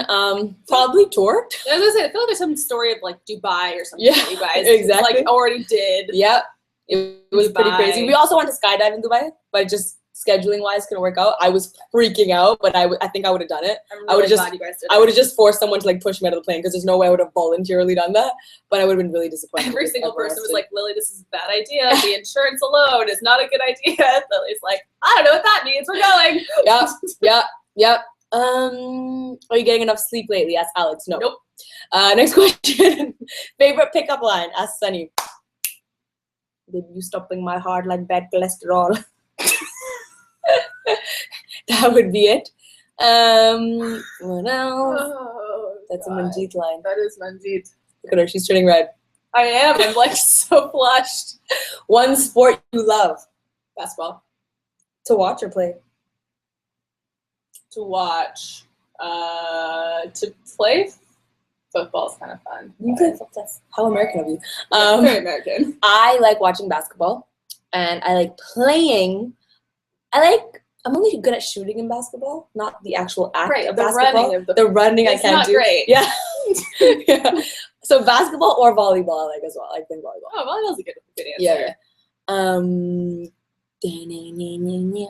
Probably tour. I was gonna say, I feel like there's some story of like Dubai or something. Yeah, that you guys exactly. like already did. Yep. It was pretty Dubai. crazy. We also went to skydive in Dubai, but just scheduling wise couldn't work out. I was freaking out, but I think I would have done it. I'm I would really have glad you guys did I would have just forced someone to like push me out of the plane because there's no way I would have voluntarily done that. But I would have been really disappointed. Every single person was like, Lily, this is a bad idea. The insurance alone is not a good idea. Lily's like, I don't know what that means. We're going. Yep. Are you getting enough sleep lately? Asked Alex. No. Nope. Next question. Favorite pickup line? Asked Sunny. Baby, you stopping my heart like bad cholesterol. That would be it. What else? Oh, That's God. a Manjeet line. That is Manjeet. Look at her. She's turning red. I am. I'm like so flushed. One sport you love Basketball. to watch or play? To watch. To play football is kind of fun. You play football. How American of you. Very American. I like watching basketball, and I like playing. I'm only good at shooting in basketball, not the actual act of the basketball. running of the running I it's can't not do. great. Yeah. Yeah. So basketball or volleyball, I like as well. I think volleyball. Oh, volleyball's a good answer. Yeah.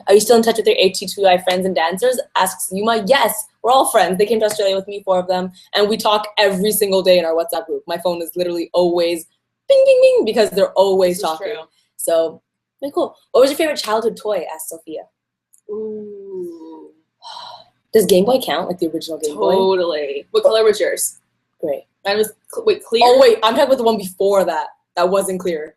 Are you still in touch with your HT2I friends and dancers? Asks Yuma. Yes, we're all friends. They came to Australia with me, 4 of them, and we talk every single day in our WhatsApp group. My phone is literally always bing, bing, bing because they're always talking. True. So, very cool. What was your favorite childhood toy? Asked Sophia. Ooh. Does Game Boy count, like the original Game Boy? Totally. What color was yours? Great. Mine was clear. Oh wait, I'm talking about the one before that. That wasn't clear.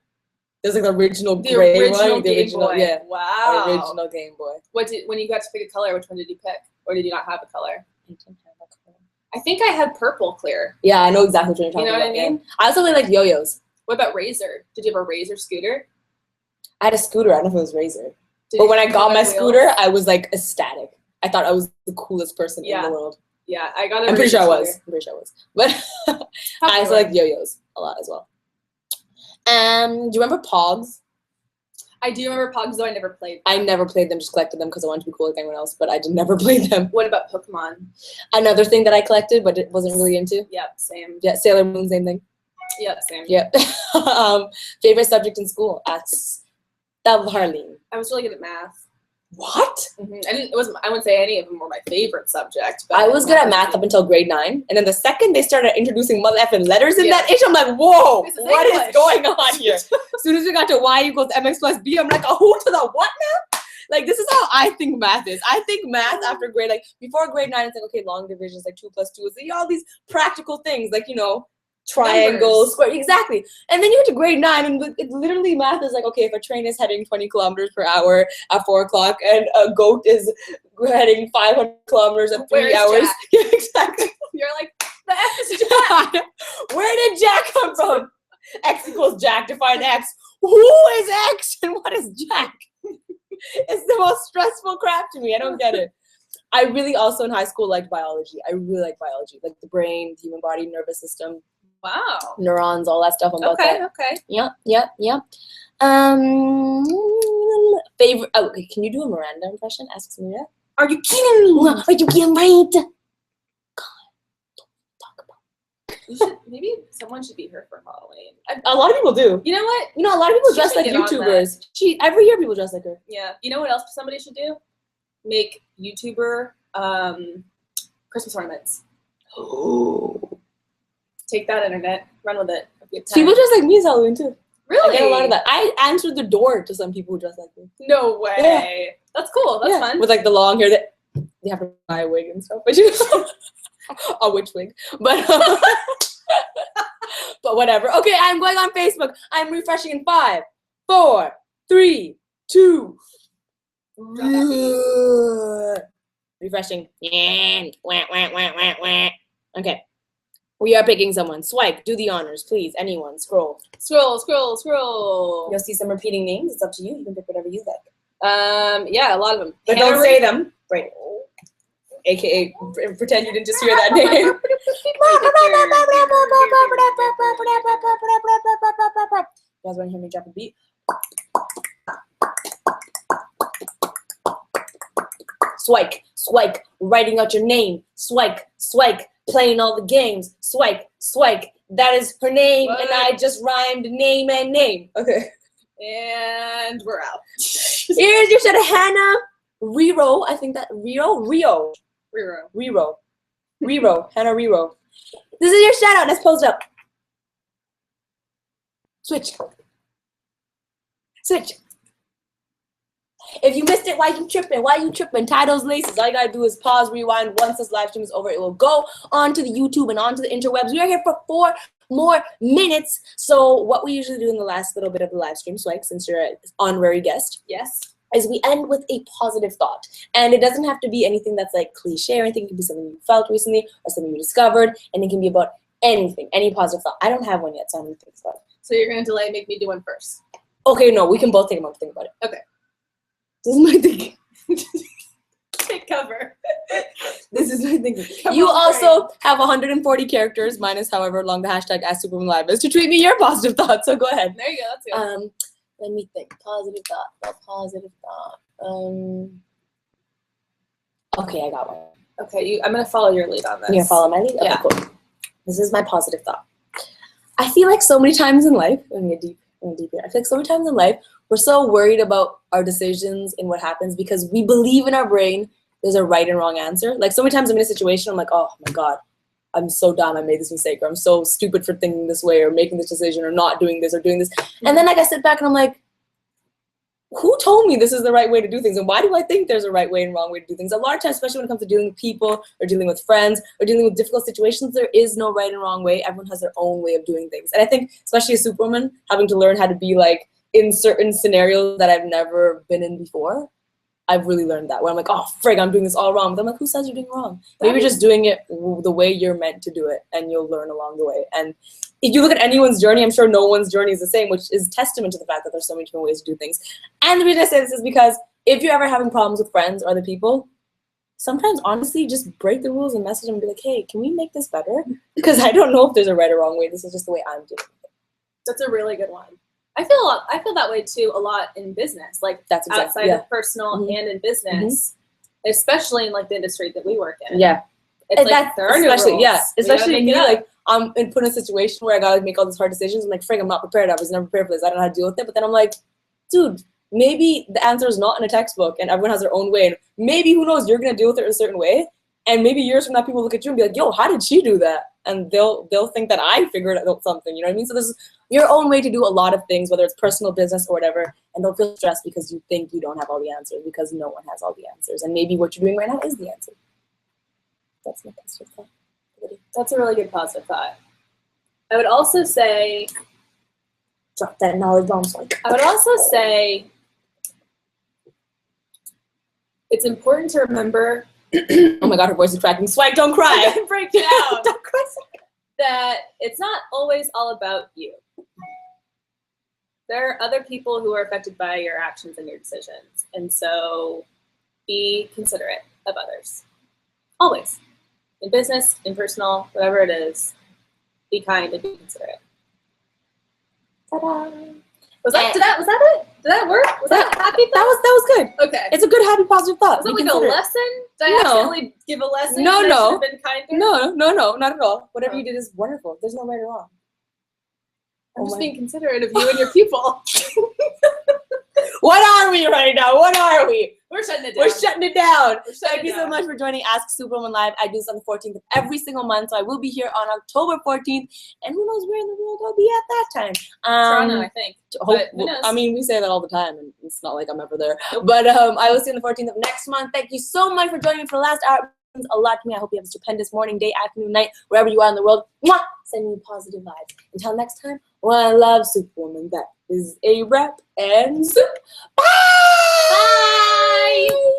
There's like the original gray one. The original, yeah. Wow. The original Game Boy. When you got to pick a color, which one did you pick? Or did you not have a color? I didn't have a color. I think I had purple clear. Yeah, I know exactly what you're talking about. You know what I mean? I also really like yo-yos. What about Razor? Did you have a Razor scooter? I had a scooter. I don't know if it was Razor. Did But you when I have got my wheels? scooter, I was like ecstatic. I thought I was the coolest person in the world. Yeah, I got it. I'm pretty sure I was. But I also like yo-yos a lot as well. Do you remember Pogs? I do remember Pogs, though I never played them. I never played them, just collected them because I wanted to be cool like anyone else, but I did never play them. What about Pokemon? Another thing that I collected, but it wasn't really into. Yep, same. Yeah, Sailor Moon, same thing. Yep, same. Yep. Favorite subject in school? Asks Harleen. I was really good at math. What? Mm-hmm. I wouldn't say any of them were my favorite subject. But I was good at math up until grade 9, and then the second they started introducing mother effing letters in that ish, I'm like, whoa, what is going on here? As soon as we got to y equals mx plus b, I'm like, a who to the what now? Like, this is how I think math is. I think math after grade, like, before grade 9, it's like, okay, long division is like 2 plus 2. It's like, all these practical things, like, triangles, square, exactly. And then you get to grade 9, and it literally math is like, okay, if a train is heading 20 kilometers per hour at 4 o'clock, and a goat is heading 500 kilometers at 3 hours. Jack? Yeah, exactly. You're like, the F is Jack. Where did Jack come from? X equals Jack, define X. Who is X and what is Jack? It's the most stressful crap to me. I don't get it. I really also in high school liked biology. I really like biology, like the brain, the human body, nervous system. Wow. Neurons, all that stuff. I'm about that. Okay. Yep. Favorite. Oh, okay. Can you do a Miranda impression? Asks Maria. Are you kidding me? Are you getting right? God, don't talk about. Maybe someone should be here for Halloween. A lot of people do. You know what? A lot of people She dress should like get on YouTubers. Every year people dress like her. Yeah. You know what else somebody should do? Make YouTuber Christmas ornaments. Oh. Take that, internet. Run with it. People dress like me as Halloween too. Really? I get a lot of that. I answered the door to some people who dress like me. No way. Yeah. That's cool. That's fun. With like the long hair that they have to buy a wig and stuff. But a witch wig. But but whatever. Okay, I'm going on Facebook. I'm refreshing in 5, 4, 3, 2. Refreshing. Okay. We are picking someone. Swipe. Do the honors, please. Anyone. Scroll. Scroll. You'll see some repeating names. It's up to you. You can pick whatever you like. Yeah, a lot of them. But don't say them. Right. AKA, pretend you didn't just hear that name. You guys want to hear me drop a beat? Swipe. Writing out your name. Swipe. Playing all the games. Swipe. That is her name, and I just rhymed name and name. Okay. And we're out. Here's your shout out, Hannah Rero. I think that Rio. Hannah Rero. This is your shout out. Let's pose up. Switch. If you missed it, why you tripping? Tie those laces. All you gotta do is pause, rewind. Once this live stream is over, it will go onto the YouTube and onto the interwebs. We are here for 4 more minutes. So what we usually do in the last little bit of the live stream, Swag, since you're an honorary guest, Yes. is we end with a positive thought. And it doesn't have to be anything that's like cliche or anything. It can be something you felt recently or something you discovered, and it can be about anything, any positive thought. I don't have one yet, so I'm gonna think about it. So you're gonna delay, make me do one first. Okay, no, we can both take a moment to think about it. Okay. This is my thinking. Take cover. This is my thinking. Come You on, also have 140 characters, minus however long the hashtag #SuperwomanLive is, to tweet me your positive thoughts. So go ahead. There you go. That's good. Let me think. Positive thought. Okay, I got one. Okay, I'm gonna follow your lead on this. You're gonna follow my lead? Okay, Yeah. cool. This is my positive thought. I feel like so many times in life, I'm gonna get deep here. I feel like so many times in life, we're so worried about our decisions and what happens because we believe in our brain there's a right and wrong answer. Like so many times I'm in a situation, I'm like, oh my God, I'm so dumb, I made this mistake, or I'm so stupid for thinking this way or making this decision or not doing this or doing this. And then like I sit back and I'm like, who told me this is the right way to do things? And why do I think there's a right way and wrong way to do things? A lot of times, especially when it comes to dealing with people or dealing with friends or dealing with difficult situations, there is no right and wrong way. Everyone has their own way of doing things. And I think, especially as Superwoman, having to learn how to be like in certain scenarios that I've never been in before, I've really learned that. Where I'm like, oh, frig, I'm doing this all wrong. But I'm like, who says you're doing wrong? Maybe you're just doing it the way you're meant to do it, and you'll learn along the way. And if you look at anyone's journey, I'm sure no one's journey is the same, which is testament to the fact that there's so many different ways to do things. And the reason I say this is because if you're ever having problems with friends or other people, sometimes honestly just break the rules and message them and be like, hey, can we make this better? Because I don't know if there's a right or wrong way. This is just the way I'm doing it. That's a really good one. I feel that way too a lot in business, like That's exactly, outside yeah. of personal and in business, especially in like the industry that we work in. Yeah. It's And like there are no especially, rules. yeah, We gotta especially make me, it up. like I'm put in a situation where I gotta make all these hard decisions. I'm like, frig, I'm not prepared. I was never prepared for this. I don't know how to deal with it. But then I'm like, dude, maybe the answer is not in a textbook and everyone has their own way. And maybe, who knows, you're gonna deal with it in a certain way. And maybe years from now, people look at you and be like, yo, how did she do that? And they'll think that I figured out something, you know what I mean? So this is your own way to do a lot of things, whether it's personal, business, or whatever. And don't feel stressed because you think you don't have all the answers, because no one has all the answers. And maybe what you're doing right now is the answer. That's my positive thought. That's a really good positive thought. I would also say, Drop that knowledge bomb. I would also say it's important to remember Oh my God, her voice is cracking. Swag, don't cry. break down Don't cry. that it's not always all about you. There are other people who are affected by your actions and your decisions. And so be considerate of others. Always. In business, in personal, whatever it is, be kind and be considerate. Ta-da. Was that it? Did that work? Was that a happy thought? That was good. Okay. It's a good, happy, positive thought. Was it Be like a considerate. lesson? Did I No. accidentally give a lesson? No, that no. I should have been kinder? No, not at all. Whatever Oh. you did is wonderful. There's no right or wrong. I'm Oh just my- being considerate of you and your people. What are we right now? What are we? We're shutting it down. We're shutting it down. We're shutting Thank it you so down. much for joining Ask Superwoman Live. I do this on the 14th of every single month, so I will be here on October 14th. And who knows where in the world I'll be at that time. Toronto, I think. But who knows? I mean, we say that all the time, and it's not like I'm ever there. But I will see you on the 14th of next month. Thank you so much for joining me for the last hour. It means a lot to me. I hope you have a stupendous morning, day, afternoon, night, wherever you are in the world. Mwah! Sending you positive vibes. Until next time, one love, Superwoman. That is a wrap and soup. Bye! Bye!